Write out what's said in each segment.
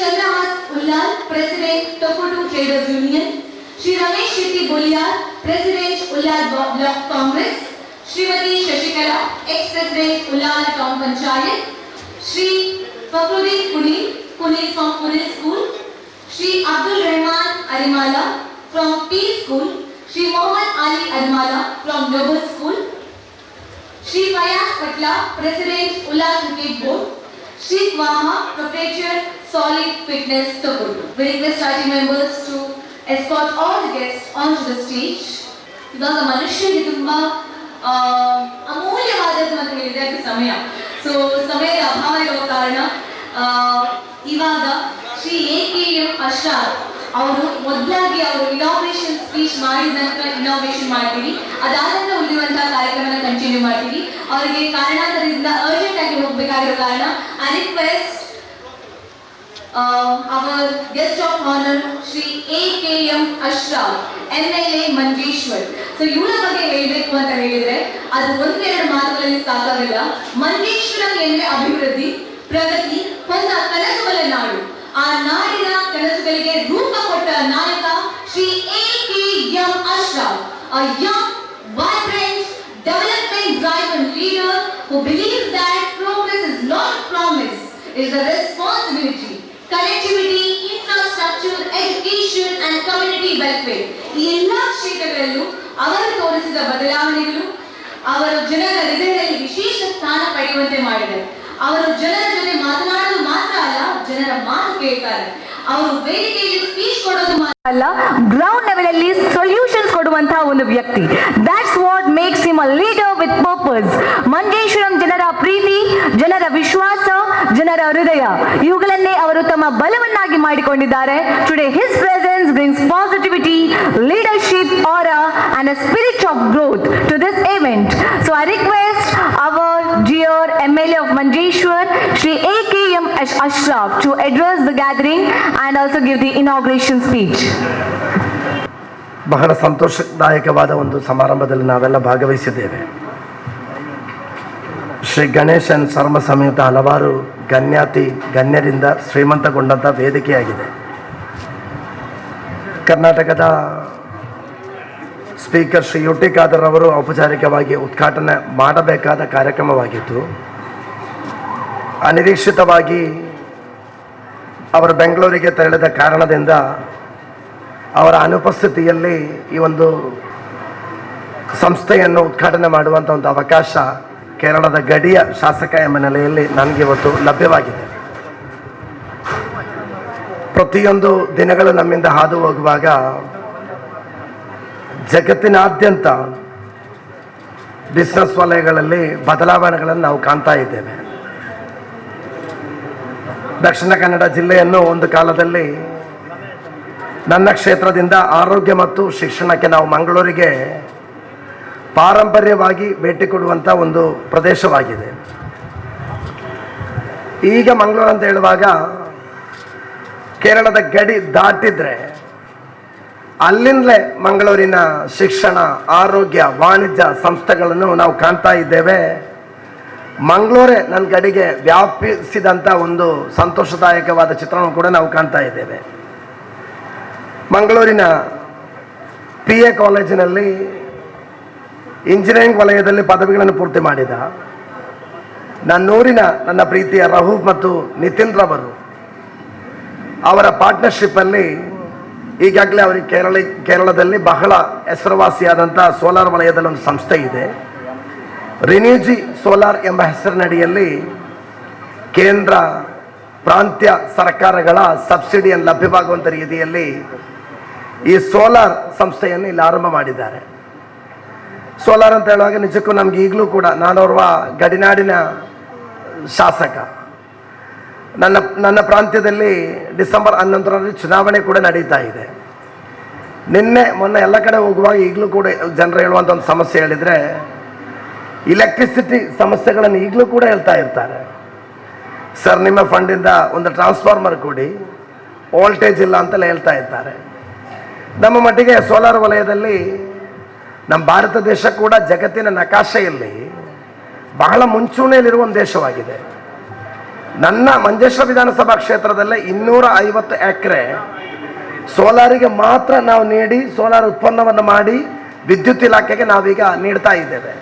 Chandramás Ullal, President, Tokotu Traders Union. Shri Ramesh Shetty Boliyar, President, Ullal Block Congress. Srimati Shashikala, ex-President, Ullal Town Panchayat. Shri Fakhruddin Kunil from Kunil School. Shri Abdul Rahman Arimala from P School. Shri Mohammad Ali Arimala from Noble School. Shri Fayaz Patla, President, Ullal Cricket Board. Shri Kwaha, Proprietor, Solid Fitness, Tokotu. We request party members to escort all the guests onto the stage. ಇವಾಗ ಮನುಷ್ಯನಿಗೆ ತುಂಬಾ ಅಮೂಲ್ಯವಾದದ್ದು ಅಂತ ಹೇಳಿದ್ರೆ ಅದು ಸಮಯ. So ಸಮಯದ ಅಭಾವ ಇರುವ ಕಾರಣ ಇವಾಗ ಶ್ರೀ AKM ಅಶ್ರಾಫ್ ಅವರು ಮೊದಲಾಗಿ ಅವರು ಇನಾಗ್ರೇಷನ್ ಸ್ಪೀಚ್ ಮಾಡಿದ ನಂತರ ಇನಾಗ್ರೇಷನ್ ಮಾಡ್ತೀವಿ. ಅದಾದ ನಂತರ ಉಳಿಯುವಂತಹ ಕಾರ್ಯಕ್ರಮನ ಕಂಟಿನ್ಯೂ ಮಾಡ್ತೀವಿ. ಅವರಿಗೆ ಕಾರಣಾಂತರದಿಂದ ಅರ್ಜೆಂಟ್ ಆಗಿ ಹೋಗಬೇಕಾಗಿರೋ ಕಾರಣ I request our guest of honor Shri AKM Ashraf MLA Manjeshwar. So ಇವರ ಬಗ್ಗೆ ಹೇಳಬೇಕು ಅಂತ ಹೇಳಿದ್ರೆ ಅದು ಒಂದೆರಡು ಮಾತುಗಳಲ್ಲಿ ಸಾಕಾಗಲ್ಲ. ಮಂಜೇಶ್ವರಂ ಎಂದ್ರೆ ಅಭಿವೃದ್ಧಿ, ಪ್ರಗತಿ, ಹೊಸ ಕನಸುಗಳ ನಾಡು. ಆ ನಾಡಿನ ಕನಸುಗಳಿಗೆ ರೂಪ ಕೊಟ್ಟ ನಾಯಕ Shri AKM Ashraf, a young, vibrant, development-driven leader who believes that progress is not a promise, it is a responsibility. Connectivity, infrastructure, education and community welfare. ಈ ಎಲ್ಲಾ ಕ್ಷೇತ್ರಗಳಲ್ಲೂ ಅವರು ತೋರಿಸಿದ ಬದಲಾವಣೆಗಳು ಅವರು ಜನರ ಹೃದಯದಲ್ಲಿ ವಿಶೇಷ ಸ್ಥಾನ ಪಡೆಯುವಂತೆ ಮಾಡಿದ್ದಾರೆ. ಅವರು ಜನರ ಜೊತೆ ಮಾತನಾಡೋದು ಮಾತ್ರ ಅಲ್ಲ, ಜನರ ಮಾತು ಕೇಳ್ತಾರೆ. ಅವರು ವೇದಿಕೆಯಲ್ಲಿ ಸ್ಪೀಚ್ ಕೊಡೋದು ಮಾತ್ರ ಅಲ್ಲ, ಗ್ರೌಂಡ್ ಲೆವೆಲ್ ಅಲ್ಲಿ ಸೊಲ್ಯೂಷನ್ಸ್ ಕೊಡುವಂತಹ ಒಂದು ವ್ಯಕ್ತಿ. That's what makes him a leader with purpose. Manjeshwaram ಜನರ ಪ್ರೀತಿ, ಜನರ ವಿಶ್ವಾಸ, ಜನರ ಹೃದಯ ಇವುಗಳನ್ನೇ ಅವರು ತಮ್ಮ ಬಲವನ್ನಾಗಿ ಮಾಡಿಕೊಂಡಿದ್ದಾರೆ. Today his presence brings positivity, leadership, aura and a spirit of growth to this event. So I request our dear MLA of Manjeshwar, Shri AKM Ashraf, to address the gathering and also give the inauguration speech. ಬಹಳ ಸಂತೋಷದಾಯಕವಾದ ಒಂದು ಸಮಾರಂಭದಲ್ಲಿ ನಾವೆಲ್ಲ ಭಾಗವಹಿಸಿದ್ದೇವೆ. ಶ್ರೀ ಗಣೇಶನ್ ಸರ್ಮ ಸಮೇತ ಹಲವಾರು ಗಣ್ಯರಿಂದ ಶ್ರೀಮಂತಗೊಂಡಂಥ ವೇದಿಕೆಯಾಗಿದೆ. ಕರ್ನಾಟಕದ speaker Shri UT Khader ಅವರು ಔಪಚಾರಿಕವಾಗಿ ಉದ್ಘಾಟನೆ ಮಾಡಬೇಕಾದ ಕಾರ್ಯಕ್ರಮವಾಗಿತ್ತು. ಅನಿರೀಕ್ಷಿತವಾಗಿ ಅವರು ಬೆಂಗಳೂರಿಗೆ ತೆರಳಿದ ಕಾರಣದಿಂದ ಅವರ ಅನುಪಸ್ಥಿತಿಯಲ್ಲಿ ಈ ಒಂದು ಸಂಸ್ಥೆಯನ್ನು ಉದ್ಘಾಟನೆ ಮಾಡುವಂಥ ಒಂದು ಅವಕಾಶ ಕೇರಳದ ಗಡಿಯ ಶಾಸಕ ಎಂಬ ನೆಲೆಯಲ್ಲಿ ನನಗೆ ಇವತ್ತು ಲಭ್ಯವಾಗಿದೆ. ಪ್ರತಿಯೊಂದು ದಿನಗಳು ನಮ್ಮಿಂದ ಹಾದು ಹೋಗುವಾಗ ಜಗತ್ತಿನಾದ್ಯಂತ ಬಿಸ್ನೆಸ್ ವಲಯಗಳಲ್ಲಿ ಬದಲಾವಣೆಗಳನ್ನು ನಾವು ಕಾಣ್ತಾ ಇದ್ದೇವೆ. ದಕ್ಷಿಣ ಕನ್ನಡ ಜಿಲ್ಲೆಯನ್ನು ಒಂದು ಕಾಲದಲ್ಲಿ ನನ್ನ ಕ್ಷೇತ್ರದಿಂದ ಆರೋಗ್ಯ ಮತ್ತು ಶಿಕ್ಷಣಕ್ಕೆ ನಾವು ಮಂಗಳೂರಿಗೆ ಪಾರಂಪರ್ಯವಾಗಿ ಭೇಟಿ ಕೊಡುವಂಥ ಒಂದು ಪ್ರದೇಶವಾಗಿದೆ. ಈಗ ಮಂಗಳೂರು ಅಂತ ಹೇಳುವಾಗ ಕೇರಳದ ಗಡಿ ದಾಟಿದ್ರೆ ಅಲ್ಲಿಂದಲೇ ಮಂಗಳೂರಿನ ಶಿಕ್ಷಣ, ಆರೋಗ್ಯ, ವಾಣಿಜ್ಯ ಸಂಸ್ಥೆಗಳನ್ನು ನಾವು ಕಾಣ್ತಾ ಇದ್ದೇವೆ. ಮಂಗಳೂರೇ ನನ್ನ ಗಡಿಗೆ ವ್ಯಾಪಿಸಿದಂಥ ಒಂದು ಸಂತೋಷದಾಯಕವಾದ ಚಿತ್ರಣವನ್ನು ಕೂಡ ನಾವು ಕಾಣ್ತಾ ಇದ್ದೇವೆ. ಮಂಗಳೂರಿನ PA ಕಾಲೇಜಿನಲ್ಲಿ ಇಂಜಿನಿಯರಿಂಗ್ ವಲಯದಲ್ಲಿ ಪದವಿಗಳನ್ನು ಪೂರ್ತಿ ಮಾಡಿದ ನನ್ನ ಪ್ರೀತಿಯ ರಹೂಫ್ ಮತ್ತು ನಿತಿನ್ ರವರು ಅವರ ಪಾರ್ಟ್ನರ್ಶಿಪ್ಪಲ್ಲಿ ಈಗಾಗಲೇ ಅವರಿಗೆ ಕೇರಳದಲ್ಲಿ ಬಹಳ ಹೆಸರುವಾಸಿಯಾದಂಥ ಸೋಲಾರ್ ವಲಯದಲ್ಲಿ ಒಂದು ಸಂಸ್ಥೆ ಇದೆ. ರಿನ್ಯೂಜಿ ಸೋಲಾರ್ ಎಂಬ ಹೆಸರಿನಡಿಯಲ್ಲಿ ಕೇಂದ್ರ ಪ್ರಾಂತ್ಯ ಸರ್ಕಾರಗಳ ಸಬ್ಸಿಡಿಯನ್ನು ಲಭ್ಯವಾಗುವಂಥ ರೀತಿಯಲ್ಲಿ ಈ ಸೋಲಾರ್ ಸಂಸ್ಥೆಯನ್ನು ಇಲ್ಲಿ ಆರಂಭ ಮಾಡಿದ್ದಾರೆ. ಸೋಲಾರ್ ಅಂತ ಹೇಳುವಾಗ ನಿಜಕ್ಕೂ ನಮ್ಗೆ ಈಗಲೂ ಕೂಡ ನಾನೋರ್ವ ಗಡಿನಾಡಿನ ಶಾಸಕ. ನನ್ನ ಪ್ರಾಂತ್ಯದಲ್ಲಿ ಡಿಸೆಂಬರ್ 11ರಲ್ಲಿ ಚುನಾವಣೆ ಕೂಡ ನಡೀತಾ ಇದೆ. ಮೊನ್ನೆ ಎಲ್ಲ ಕಡೆ ಹೋಗುವಾಗ ಈಗಲೂ ಕೂಡ ಜನರು ಹೇಳುವಂಥ ಒಂದು ಸಮಸ್ಯೆ ಹೇಳಿದರೆ ಇಲೆಕ್ಟ್ರಿಸಿಟಿ ಸಮಸ್ಯೆಗಳನ್ನು ಈಗಲೂ ಕೂಡ ಹೇಳ್ತಾ ಇರ್ತಾರೆ. ಸರ್, ನಿಮ್ಮ ಫಂಡಿಂದ ಒಂದು ಟ್ರಾನ್ಸ್ಫಾರ್ಮರ್ ಕೊಡಿ, ವೋಲ್ಟೇಜ್ ಇಲ್ಲ ಅಂತೆಲ್ಲ ಹೇಳ್ತಾ ಇರ್ತಾರೆ. ನಮ್ಮ ಮಟ್ಟಿಗೆ ಸೋಲಾರ್ ವಲಯದಲ್ಲಿ ನಮ್ಮ ಭಾರತ ದೇಶ ಕೂಡ ಜಗತ್ತಿನ ನಕಾಶೆಯಲ್ಲಿ ಬಹಳ ಮುಂಚೂಣಿಯಲ್ಲಿರುವ ಒಂದು ದೇಶವಾಗಿದೆ. ನನ್ನ ಮಂಜೇಶ್ವರ ವಿಧಾನಸಭಾ ಕ್ಷೇತ್ರದಲ್ಲೇ 250 ಎಕರೆ ಸೋಲಾರಿಗೆ ಮಾತ್ರ ನಾವು ನೀಡಿ ಸೋಲಾರ್ ಉತ್ಪನ್ನವನ್ನು ಮಾಡಿ ವಿದ್ಯುತ್ ಇಲಾಖೆಗೆ ನಾವೀಗ ನೀಡ್ತಾ ಇದ್ದೇವೆ.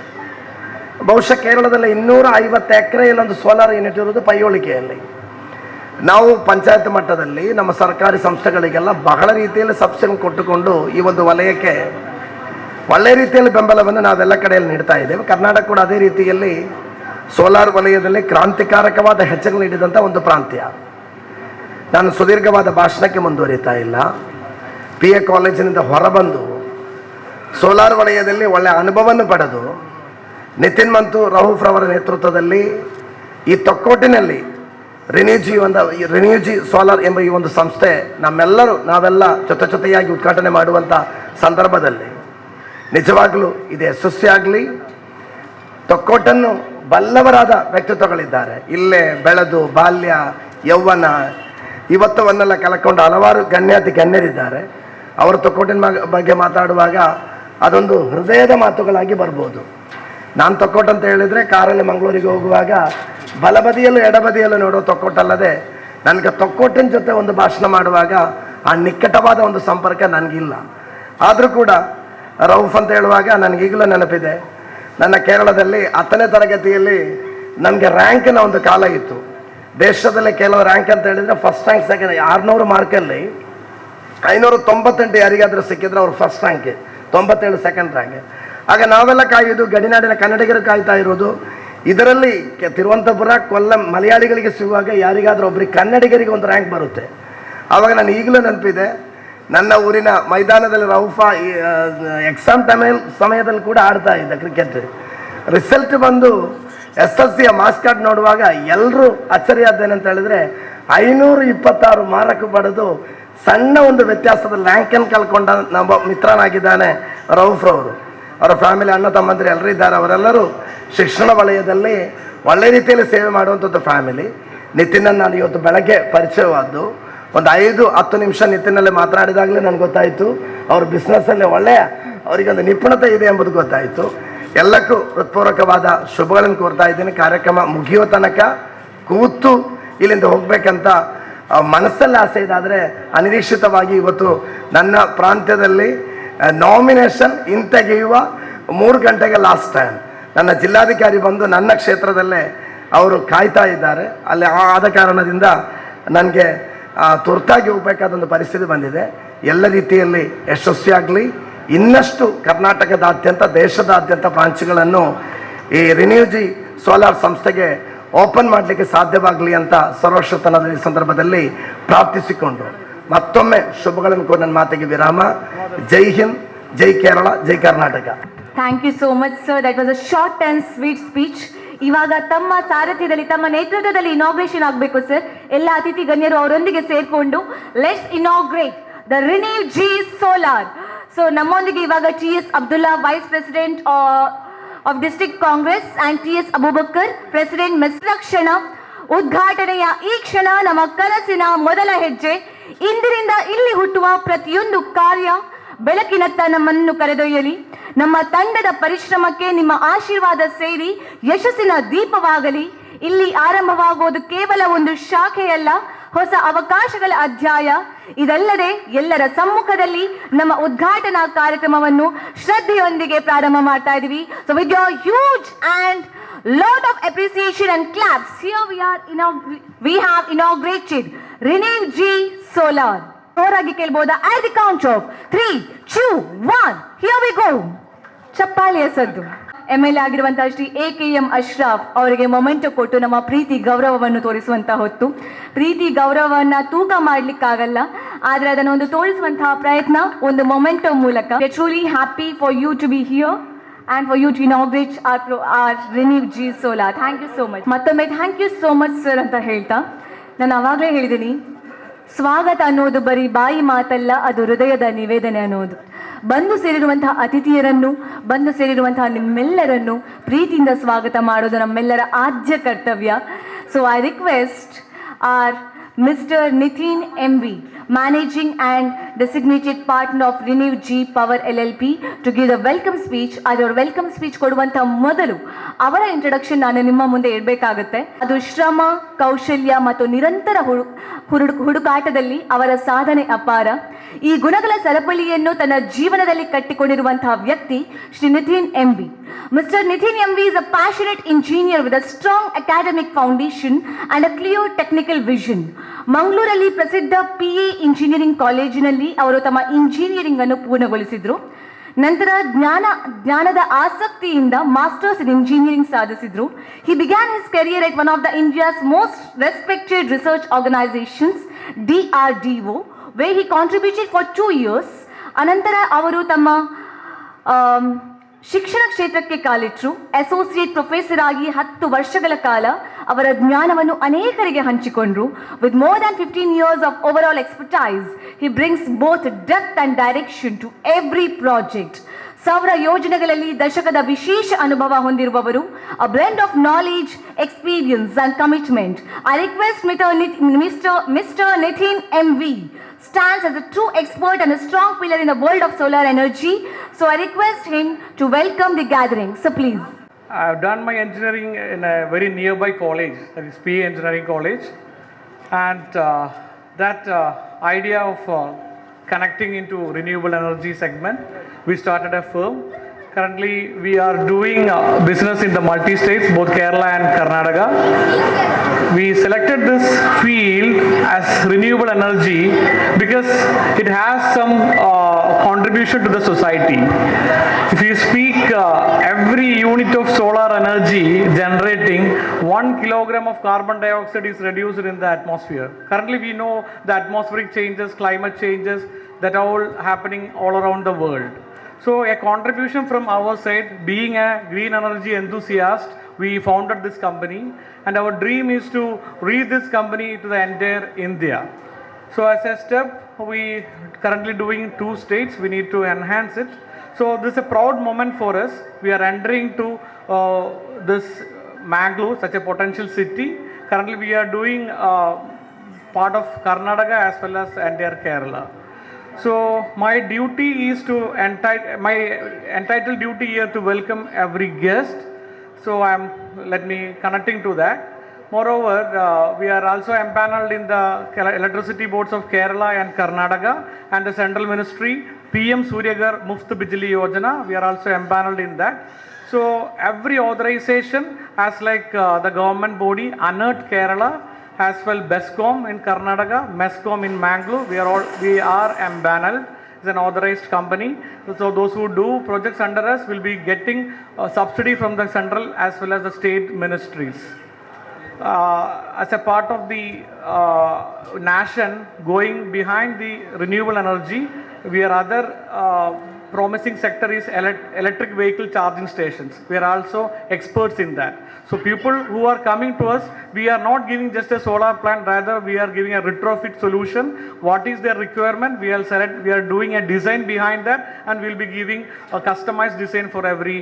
ಬಹುಶಃ ಕೇರಳದಲ್ಲಿ 250 ಎಕರೆಯಲ್ಲಿ ಒಂದು ಸೋಲಾರ್ ಯೂನಿಟ್ ಇರುವುದು ಪೈಯೋಳಿಕೆಯಲ್ಲಿ. ನಾವು ಪಂಚಾಯತ್ ಮಟ್ಟದಲ್ಲಿ ನಮ್ಮ ಸರ್ಕಾರಿ ಸಂಸ್ಥೆಗಳಿಗೆಲ್ಲ ಬಹಳ ರೀತಿಯಲ್ಲಿ ಸಬ್ಸಿಡಿ ಕೊಟ್ಟುಕೊಂಡು ಈ ಒಂದು ವಲಯಕ್ಕೆ ಒಳ್ಳೆಯ ರೀತಿಯಲ್ಲಿ ಬೆಂಬಲವನ್ನು ನಾವೆಲ್ಲ ಕಡೆಯಲ್ಲಿ ನೀಡ್ತಾ ಇದ್ದೇವೆ. ಕರ್ನಾಟಕ ಕೂಡ ಅದೇ ರೀತಿಯಲ್ಲಿ ಸೋಲಾರ್ ವಲಯದಲ್ಲಿ ಕ್ರಾಂತಿಕಾರಕವಾದ ಹೆಜ್ಜೆಗಳು ನೀಡಿದಂಥ ಒಂದು ಪ್ರಾಂತ್ಯ. ನಾನು ಸುದೀರ್ಘವಾದ ಭಾಷಣಕ್ಕೆ ಮುಂದುವರಿತಾ ಇಲ್ಲ. PA ಕಾಲೇಜಿನಿಂದ ಹೊರಬಂದು ಸೋಲಾರ್ ವಲಯದಲ್ಲಿ ಒಳ್ಳೆಯ ಅನುಭವವನ್ನು ಪಡೆದು ನಿತಿನ್ ಮತ್ತು ರೌಫ್ ರವರ ನೇತೃತ್ವದಲ್ಲಿ ಈ ತೊಕ್ಕೋಟಿನಲ್ಲಿ ರಿನ್ಯೂಜಿ ಸೋಲಾರ್ ಎಂಬ ಈ ಒಂದು ಸಂಸ್ಥೆ ನಾವೆಲ್ಲ ಜೊತೆಯಾಗಿ ಉದ್ಘಾಟನೆ ಮಾಡುವಂಥ ಸಂದರ್ಭದಲ್ಲಿ ನಿಜವಾಗಲೂ ಇದು ಯಶಸ್ವಿಯಾಗಲಿ. ತೊಕ್ಕೋಟನ್ನು ಬಲ್ಲವರಾದ ವ್ಯಕ್ತಿತ್ವಗಳಿದ್ದಾರೆ. ಇಲ್ಲೇ ಬೆಳೆದು ಬಾಲ್ಯ ಯೌವನ ಇವತ್ತವನ್ನೆಲ್ಲ ಕಳ್ಕೊಂಡು ಹಲವಾರು ಗಣ್ಯರಿದ್ದಾರೆ. ಅವರು ತೊಕ್ಕೋಟಿನ ಬಗ್ಗೆ ಮಾತಾಡುವಾಗ ಅದೊಂದು ಹೃದಯದ ಮಾತುಗಳಾಗಿ ಬರ್ಬೋದು. ನಾನು ತೊಕ್ಕೋಟು ಅಂತ ಹೇಳಿದರೆ ಕಾರಲ್ಲಿ ಮಂಗಳೂರಿಗೆ ಹೋಗುವಾಗ ಬಲಬದಿಯಲ್ಲೂ ಎಡಬದಿಯಲ್ಲೂ ನೋಡೋ ತೊಕ್ಕೋಟಲ್ಲದೆ ನನಗೆ ತೊಕ್ಕೋಟಿನ ಜೊತೆ ಒಂದು ಭಾಷಣ ಮಾಡುವಾಗ ಆ ನಿಕಟವಾದ ಒಂದು ಸಂಪರ್ಕ ನನಗಿಲ್ಲ. ಆದರೂ ಕೂಡ ರೌಫ್ ಅಂತ ಹೇಳುವಾಗ ನನಗೀಗಲೂ ನೆನಪಿದೆ. ನನ್ನ ಕೇರಳದಲ್ಲಿ 10ನೇ ತರಗತಿಯಲ್ಲಿ ನನಗೆ ರ್ಯಾಂಕಿನ ಒಂದು ಕಾಲ ಇತ್ತು. ದೇಶದಲ್ಲಿ ಕೆಲವು ರ್ಯಾಂಕ್ ಅಂತ ಹೇಳಿದರೆ ಫಸ್ಟ್ ರ್ಯಾಂಕ್ ಸೆಕೆಂಡ್ 600 ಮಾರ್ಕಲ್ಲಿ 598 ಯಾರಿಗಾದರೂ ಸಿಕ್ಕಿದ್ರೆ ಅವರು ಫಸ್ಟ್ ರ್ಯಾಂಕ್, 97 ಸೆಕೆಂಡ್ ರ್ಯಾಂಕ್. ಆಗ ನಾವೆಲ್ಲ ಕಾಯೋದು ಗಡಿನಾಡಿನ ಕನ್ನಡಿಗರು ಕಾಯ್ತಾ ಇರೋದು. ಇದರಲ್ಲಿ ತಿರುವನಂತಪುರ ಕೊಲ್ಲಂ ಮಲಯಾಳಿಗಳಿಗೆ ಸಿಗುವಾಗ ಯಾರಿಗಾದರೂ ಒಬ್ಬರಿಗೆ ಕನ್ನಡಿಗರಿಗೆ ಒಂದು ರ್ಯಾಂಕ್ ಬರುತ್ತೆ. ಆವಾಗ ನಾನು ಈಗಲೂ ನೆನಪಿದೆ, ನನ್ನ ಊರಿನ ಮೈದಾನದಲ್ಲಿ ರೌಫಾ ಎಕ್ಸಾಮ್ ಸಮಯದಲ್ಲಿ ಕೂಡ ಆಡ್ತಾ ಇದ್ದ ಕ್ರಿಕೆಟ್. ರಿಸಲ್ಟ್ ಬಂದು SSLCಯ ಮಾರ್ಕ್ಸ್ ಕಾರ್ಡ್ ನೋಡುವಾಗ ಎಲ್ಲರೂ ಅಚ್ಚರಿಯಾದ್ದೇನಂತ ಹೇಳಿದ್ರೆ 526 ಮಾರ್ಕ್ ಪಡೆದು ಸಣ್ಣ ಒಂದು ವ್ಯತ್ಯಾಸದ ರ್ಯಾಂಕನ್ನು ಕಳ್ಕೊಂಡ ನಮ್ಮ ಮಿತ್ರನಾಗಿದ್ದಾನೆ ರೌಫ್ ರವರು. ಅವರ ಫ್ಯಾಮಿಲಿ ಅಣ್ಣ ತಮ್ಮಂದಿರು ಎಲ್ಲರೂ ಇದ್ದಾರೆ. ಅವರೆಲ್ಲರೂ ಶಿಕ್ಷಣ ವಲಯದಲ್ಲಿ ಒಳ್ಳೆ ರೀತಿಯಲ್ಲಿ ಸೇವೆ ಮಾಡುವಂಥದ್ದು ಫ್ಯಾಮಿಲಿ. ನಿತಿನನ್ನು ನಾನು ಇವತ್ತು ಬೆಳಗ್ಗೆ ಪರಿಚಯವಾದ್ದು ಒಂದು 5-10 ನಿಮಿಷ ನಿತಿನಲ್ಲೇ ಮಾತನಾಡಿದಾಗಲೇ ನನಗೆ ಗೊತ್ತಾಯಿತು ಅವ್ರ ಬಿಸ್ನೆಸ್ಸಲ್ಲಿ ಅವರಿಗೊಂದು ನಿಪುಣತೆ ಇದೆ ಎಂಬುದು ಗೊತ್ತಾಯಿತು. ಎಲ್ಲಕ್ಕೂ ಹೃತ್ಪೂರ್ವಕವಾದ ಶುಭಗಳನ್ನು ಕೋರ್ತಾ ಇದ್ದೀನಿ. ಕಾರ್ಯಕ್ರಮ ಮುಗಿಯೋ ತನಕ ಕೂತು ಇಲ್ಲಿಂದ ಹೋಗ್ಬೇಕಂತ ಮನಸ್ಸಲ್ಲಿ ಆಸೆ ಇದಾದರೆ ಅನಿರೀಕ್ಷಿತವಾಗಿ ಇವತ್ತು ನನ್ನ ಪ್ರಾಂತ್ಯದಲ್ಲಿ ನಾಮಿನೇಷನ್ ಹಿಂತೆಗೆಯುವ 3 ಗಂಟೆಗೆ ಲಾಸ್ಟ್ ಟೈಮ್ ನನ್ನ ಜಿಲ್ಲಾಧಿಕಾರಿ ಬಂದು ನನ್ನ ಕ್ಷೇತ್ರದಲ್ಲೇ ಅವರು ಕಾಯ್ತಾ ಇದ್ದಾರೆ. ಅಲ್ಲಿ ಆದ ಕಾರಣದಿಂದ ನನಗೆ ತುರ್ತಾಗಿ ಹೋಗಬೇಕಾದೊಂದು ಪರಿಸ್ಥಿತಿ ಬಂದಿದೆ. ಎಲ್ಲ ರೀತಿಯಲ್ಲಿ ಯಶಸ್ವಿಯಾಗಲಿ. ಇನ್ನಷ್ಟು ಕರ್ನಾಟಕದಾದ್ಯಂತ ದೇಶದಾದ್ಯಂತ ಬ್ರಾಂಚ್ಗಳನ್ನು ಈ ರಿನ್ಯೂಜಿ ಸೋಲಾರ್ ಸಂಸ್ಥೆಗೆ ಓಪನ್ ಮಾಡಲಿಕ್ಕೆ ಸಾಧ್ಯವಾಗಲಿ ಅಂತ ಸರ್ವಶ್ರುತನದ ಈ ಸಂದರ್ಭದಲ್ಲಿ ಪ್ರಾರ್ಥಿಸಿಕೊಂಡು ಮತ್ತೊಮ್ಮೆ ಶುಭಗಳನ್ನು ಕೋರಿ ನನ್ನ ಮಾತಿಗೆ ವಿರಾಮ. ಜೈ ಹಿಂದ್, ಜೈ ಕೇರಳ, ಜೈ Karnataka. Thank you so much sir. That was a short and sweet speech. ಇವಾಗ ತಮ್ಮ ಸಾರಥ್ಯದಲ್ಲಿ ತಮ್ಮ ನೇತೃತ್ವದಲ್ಲಿ ಇನಾಗ್ರೇಷನ್ ಆಗಬೇಕು ಸರ್. ಎಲ್ಲ ಅತಿಥಿ ಗಣ್ಯರು ಅವರೊಂದಿಗೆ ಸೇರಿಕೊಂಡು let's inaugurate the Renewgy solar. So ನಮ್ಮೊಂದಿಗೆ ಇವಾಗ TS Abdulla vice president of district Congress and TS Abubakar president ಕ್ಷಣ ಉದ್ಘಾಟನೆಯ ಈ ಕ್ಷಣ ನಮ್ಮ ಕನಸಿನ ಮೊದಲ ಹೆಜ್ಜೆ. ಇಂದಿನಿಂದ ಇಲ್ಲಿ ಹುಟ್ಟುವ ಪ್ರತಿಯೊಂದು ಕಾರ್ಯ ಬೆಳಕಿನತ್ತ ನಮ್ಮನ್ನು ಕರೆದೊಯ್ಯಲಿ. ನಮ್ಮ ತಂಡದ ಪರಿಶ್ರಮಕ್ಕೆ ನಿಮ್ಮ ಆಶೀರ್ವಾದ ಸೇರಿ ಯಶಸ್ಸಿನ ದೀಪವಾಗಲಿ. ಇಲ್ಲಿ ಆರಂಭವಾಗುವುದು ಕೇವಲ ಒಂದು ಶಾಖೆಯಲ್ಲ, ಹೊಸ ಅವಕಾಶಗಳ ಅಧ್ಯಾಯ. ಇದಲ್ಲದೆ ಎಲ್ಲರ ಸಮ್ಮುಖದಲ್ಲಿ ನಮ್ಮ ಉದ್ಘಾಟನಾ ಕಾರ್ಯಕ್ರಮವನ್ನು ಶ್ರದ್ಧೆಯೊಂದಿಗೆ ಪ್ರಾರಂಭ ಮಾಡ್ತಾ ಇದ್ದೀವಿ. So with your huge and lot of appreciation and claps, here we have inaugurated Renergy Solar. ಹೋರಾಗಿ ಕೇಳಬಹುದಾ? at the count of 3, 2, 1 here we go. ಚಪ್ಪಾಳೆಯ ಸದ್ದು. MLA ಆಗಿರುವಂತಹ ಶ್ರೀ AKM ಅಶ್ರಾಫ್ ಅವರಿಗೆ ಮೊಮೆಂಟೊ ಕೊಟ್ಟು ನಮ್ಮ ಪ್ರೀತಿ ಗೌರವವನ್ನು ತೋರಿಸುವಂತಹ ಹೊತ್ತು. ಪ್ರೀತಿ ಗೌರವವನ್ನ ತೂಕ ಮಾಡ್ಲಿಕ್ಕಾಗಲ್ಲ, ಆದ್ರೆ ಅದನ್ನು ಒಂದು ತೋರಿಸುವಂತಹ ಪ್ರಯತ್ನ ಒಂದು ಮೊಮೆಂಟೊ ಮೂಲಕ. we are truly happy for you to be here and for you to inaugurate our Renergy Solar. Thank you so much. ಮತ್ತೊಮ್ಮೆ thank you so much sir ಅಂತ ಹೇಳ್ತಾ, ನಾನು ಅವಾಗಲೇ ಹೇಳಿದ್ದೀನಿ, ಸ್ವಾಗತ ಅನ್ನೋದು ಬರೀ ಬಾಯಿ ಮಾತಲ್ಲ, ಅದು ಹೃದಯದ ನಿವೇದನೆ ಅನ್ನೋದು. ಬಂದು ಸೇರಿರುವಂತಹ ಅತಿಥಿಯರನ್ನು, ಬಂದು ಸೇರಿರುವಂತಹ ನಿಮ್ಮೆಲ್ಲರನ್ನು ಪ್ರೀತಿಯಿಂದ ಸ್ವಾಗತ ಮಾಡೋದು ನಮ್ಮೆಲ್ಲರ ಆದ್ಯ ಕರ್ತವ್ಯ. So I request our Mr. Nitin MV Managing and Designated Partner of Renew G Power LLP, to give the welcome speech. ಅದರ ವೆಲ್ಕಮ್ ಸ್ಪೀಚ್ ಕೊಡುವಂಥ ಮೊದಲು ಅವರ ಇಂಟ್ರಡಕ್ಷನ್ ನಾನು ನಿಮ್ಮ ಮುಂದೆ ಇಡಬೇಕಾಗುತ್ತೆ. ಅದು ಶ್ರಮ, ಕೌಶಲ್ಯ ಮತ್ತು ನಿರಂತರ ಹುಡುಕಾಟದಲ್ಲಿ ಅವರ ಸಾಧನೆ ಅಪಾರ. ಈ ಗುಣಗಳ ಸರಪಳಿಯನ್ನು ತನ್ನ ಜೀವನದಲ್ಲಿ ಕಟ್ಟಿಕೊಂಡಿರುವಂತಹ ವ್ಯಕ್ತಿ Shri Nitin MV. Mr. Nitin MV is a passionate engineer with a strong academic foundation and a clear technical vision. ಮಂಗಳೂರಲ್ಲಿ ಪ್ರಸಿದ್ಧ PA ಇಂಜಿನಿಯರಿಂಗ್ ಕಾಲೇಜಿನಲ್ಲಿ ಅವರು ತಮ್ಮ ಇಂಜಿನಿಯರಿಂಗ್ ಅನ್ನು ಪೂರ್ಣಗೊಳಿಸಿದರು. ನಂತರ ಜ್ಞಾನದ ಆಸಕ್ತಿಯಿಂದ ಮಾಸ್ಟರ್ಸ್ ಇನ್ ಇಂಜಿನಿಯರಿಂಗ್ ಸಾಧಿಸಿದರು. He began his career at one of the India's most respected research organizations, DRDO, where he contributed for 2 years. ಅನಂತರ ಅವರು ತಮ್ಮ ಶಿಕ್ಷಣ ಕ್ಷೇತ್ರಕ್ಕೆ ಕಾಲಿಟ್ಟರು. ಅಸೋಸಿಯೇಟ್ ಪ್ರೊಫೆಸರ್ ಆಗಿ 10 ವರ್ಷಗಳ ಕಾಲ ಅವರ ಜ್ಞಾನವನ್ನು ಅನೇಕರಿಗೆ ಹಂಚಿಕೊಂಡ್ರು. With more than 15 years of overall expertise, he brings both depth and direction to every project. ಸಾವಿರ ಯೋಜನೆಗಳಲ್ಲಿ ದಶಕದ ವಿಶೇಷ ಅನುಭವ ಹೊಂದಿರುವವರು. A blend of knowledge, experience and commitment. I request Mr. Nitin MV stands as a true expert and a strong pillar in the world of solar energy. So I request him to welcome the gathering. So please. I have done my engineering in a very nearby college, that is PA Engineering College, and that idea of connecting into renewable energy segment, we started a firm. Currently, we are doing business in the multi-states, both Kerala and Karnataka. We selected this field as renewable energy because it has some contribution to the society. If you speak, every unit of solar energy generating 1 kilogram of carbon dioxide is reduced in the atmosphere. Currently, we know the atmospheric changes, climate changes, that are all happening all around the world. So a contribution from our side, being a green energy enthusiast, we founded this company, and our dream is to reach this company to the entire India. So as a step, we currently doing 2 states, we need to enhance it. So this is a proud moment for us. We are entering to this Mangalore, such a potential city. Currently we are doing part of Karnataka as well as entire Kerala. So my duty is to my entitled duty here to welcome every guest. So let me connecting to that. Moreover, we are also empaneled in the electricity boards of Kerala and Karnataka and the central ministry, PM Suryagar Muft Bijli Yojana. We are also empaneled in that. So every authorization as like the government body, ANERT Kerala, as well BESCOM in Karnataka, MESCOM in Mangalore, we are empaneled as an authorized company. So those who do projects under us will be getting subsidy from the central as well as the state ministries. As a part of the nation going behind the renewable energy, we are other promising sector is electric vehicle charging stations. We are also experts in that. So people who are coming to us, we are not giving just a solar plant, rather we are giving a retrofit solution. What is their requirement? We are doing a design behind that, and we will be giving a customized design for every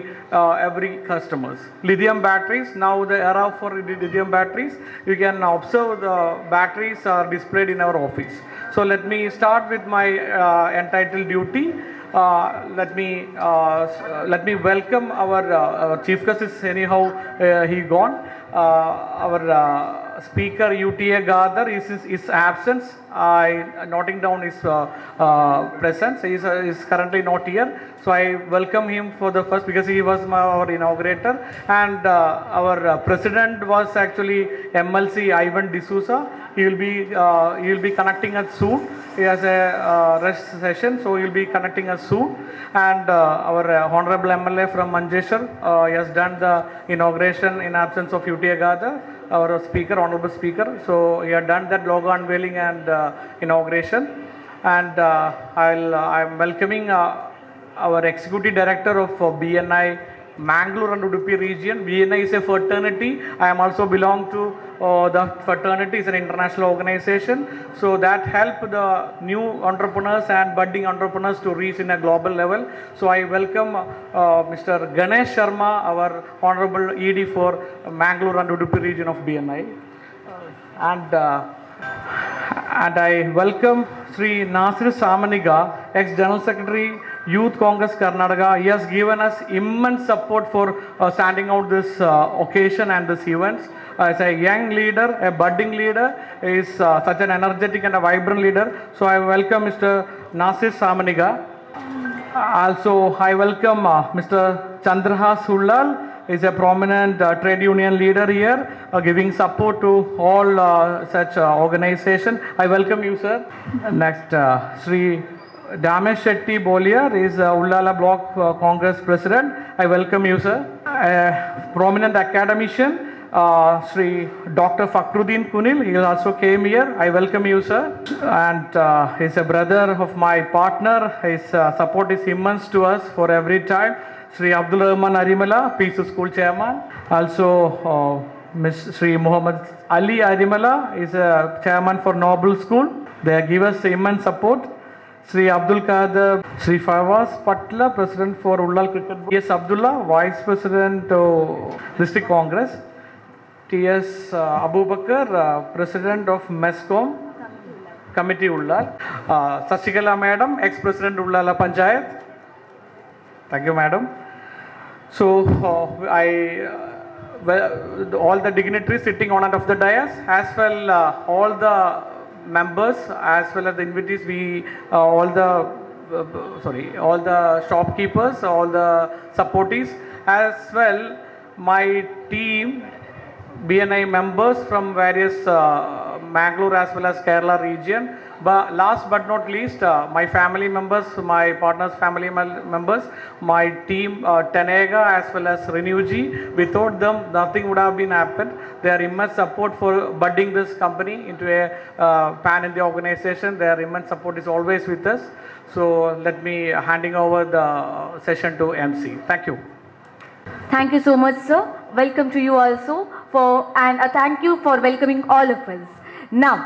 customers. Lithium batteries, now the era for lithium batteries, you can observe the batteries are displayed in our office. So let me start with my entitled duty. Let me welcome our chief guest is anyhow he gone. Our speaker UTA Gadar is his absence. I noting down his presence. He is currently not here, so I welcome him for the first because he was our inaugurator, and our president was actually MLC Ivan D'Souza. He will be connecting us soon. He has a rest session, so he will be connecting us soon. And our honorable MLA from Manjeshwar, he has done the inauguration in absence of UTA Gadar, our speaker, honorable speaker. So he had done that logo unveiling and inauguration. And I am welcoming our executive director of BNI Mangalore and Udupi region. BNI is a fraternity. I am also belong to the fraternity. Is an international organization. So that help the new entrepreneurs and budding entrepreneurs to reach in a global level. So I welcome Mr. Ganesh Sharma, our honorable ED for Mangalore and Udupi region of BNI. And And I welcome Sri Nasir Samaniga, ex-General Secretary, Youth Congress Karnataka. He has given us immense support for standing out this occasion and this events. As a young leader, a budding leader, is such an energetic and a vibrant leader. So I welcome Mr. Nasir Samaniga. Also, I welcome Mr. Chandrahas Hullal. Is a prominent trade union leader here, giving support to all such organization. I welcome you, sir. Next, Sri Damesh Shetty Boliar is Ullala Block Congress President. I welcome you, sir. Prominent academician, Sri Dr. Fakhruddin Kunil, he also came here. I welcome you, sir. And he's a brother of my partner. His support is immense to us for every time. Sri Abdul Rahman Arimala, Peace School Chairman. Also, Ms. Sri Muhammad Ali Arimala is a Chairman for Noble School. They give us immense support. Sri Abdul Kader, Sri Fawaz Patla, President for Ullal Cricket Board. T.S. Abdullah, Vice President District Congress. T.S. Abubakar, President of MESCOM Committee Ullal. Sashikala Madam, Ex-President Ullala Panchayat. Thank you, Madam. So, all the dignitaries sitting on and off the dais, as well all the members, as well as the invitees, all the shopkeepers, all the supportees, as well my team, BNI members from various Mangalore as well as Kerala region. But last but not least, my family members, my partner's family members, my team Tenega as well as Renew-G. Without them, nothing would have been happened. Their immense support for budding this company into a pan-India organization. Their immense support is always with us. So let me handing over the session to MC. Thank you. Thank you so much, sir. Welcome to you also and a thank you for welcoming all of us. Now,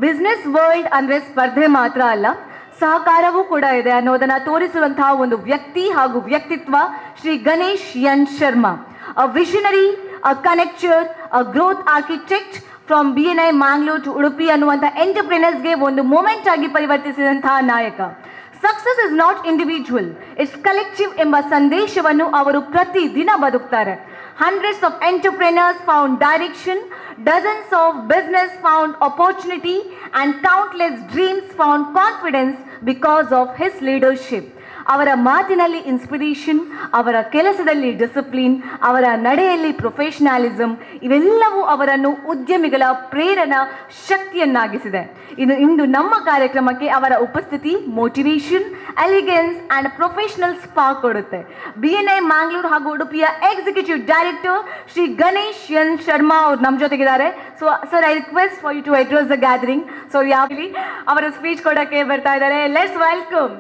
business world ಅಂದರೆ ಸ್ಪರ್ಧೆ ಮಾತ್ರ ಅಲ್ಲ, ಸಹಕಾರವೂ ಕೂಡ ಇದೆ ಅನ್ನೋದನ್ನು ತೋರಿಸುವಂತಹ ಒಂದು ವ್ಯಕ್ತಿ ಹಾಗೂ ವ್ಯಕ್ತಿತ್ವ Shri Ganesh N Sharma. A visionary, a connector, a growth architect from BNI Mangalore to Udupi ಅನ್ನುವಂಥ ಎಂಟರ್ಪ್ರಿನರ್ಸ್ಗೆ ಒಂದು ಮೂಮೆಂಟ್ ಆಗಿ ಪರಿವರ್ತಿಸಿದಂತಹ ನಾಯಕ. Success is not individual, it's collective ಎಂಬ ಸಂದೇಶವನ್ನು ಅವರು ಪ್ರತಿದಿನ ಬದುಕ್ತಾರೆ. Hundreds of entrepreneurs found direction, dozens of business found opportunity, and countless dreams found confidence because of his leadership. ಅವರ ಮಾತಿನಲ್ಲಿ ಇನ್ಸ್ಪಿರೇಷನ್, ಅವರ ಕೆಲಸದಲ್ಲಿ ಡಿಸಿಪ್ಲಿನ್, ಅವರ ನಡೆಯಲ್ಲಿ ಪ್ರೊಫೆಷನಲಿಸಮ್ ಇವೆಲ್ಲವೂ ಅವರನ್ನು ಉದ್ಯಮಿಗಳ ಪ್ರೇರಣಾ ಶಕ್ತಿಯನ್ನಾಗಿಸಿದೆ. ಇಂದು ನಮ್ಮ ಕಾರ್ಯಕ್ರಮಕ್ಕೆ ಅವರ ಉಪಸ್ಥಿತಿ motivation, elegance and professional spark ಕೊಡುತ್ತೆ. BNI ಮ್ಯಾಂಗ್ಳೂರ್ ಹಾಗೂ ಉಡುಪಿಯ executive director Shri Ganesh N Sharma ಅವರು ನಮ್ಮ ಜೊತೆಗಿದ್ದಾರೆ. So sir, I request for you to address the gathering. So ಯಾವಲಿ ಅವರ ಸ್ಪೀಚ್ ಕೊಡೋಕ್ಕೆ ಬರ್ತಾ ಇದ್ದಾರೆ. Let's welcome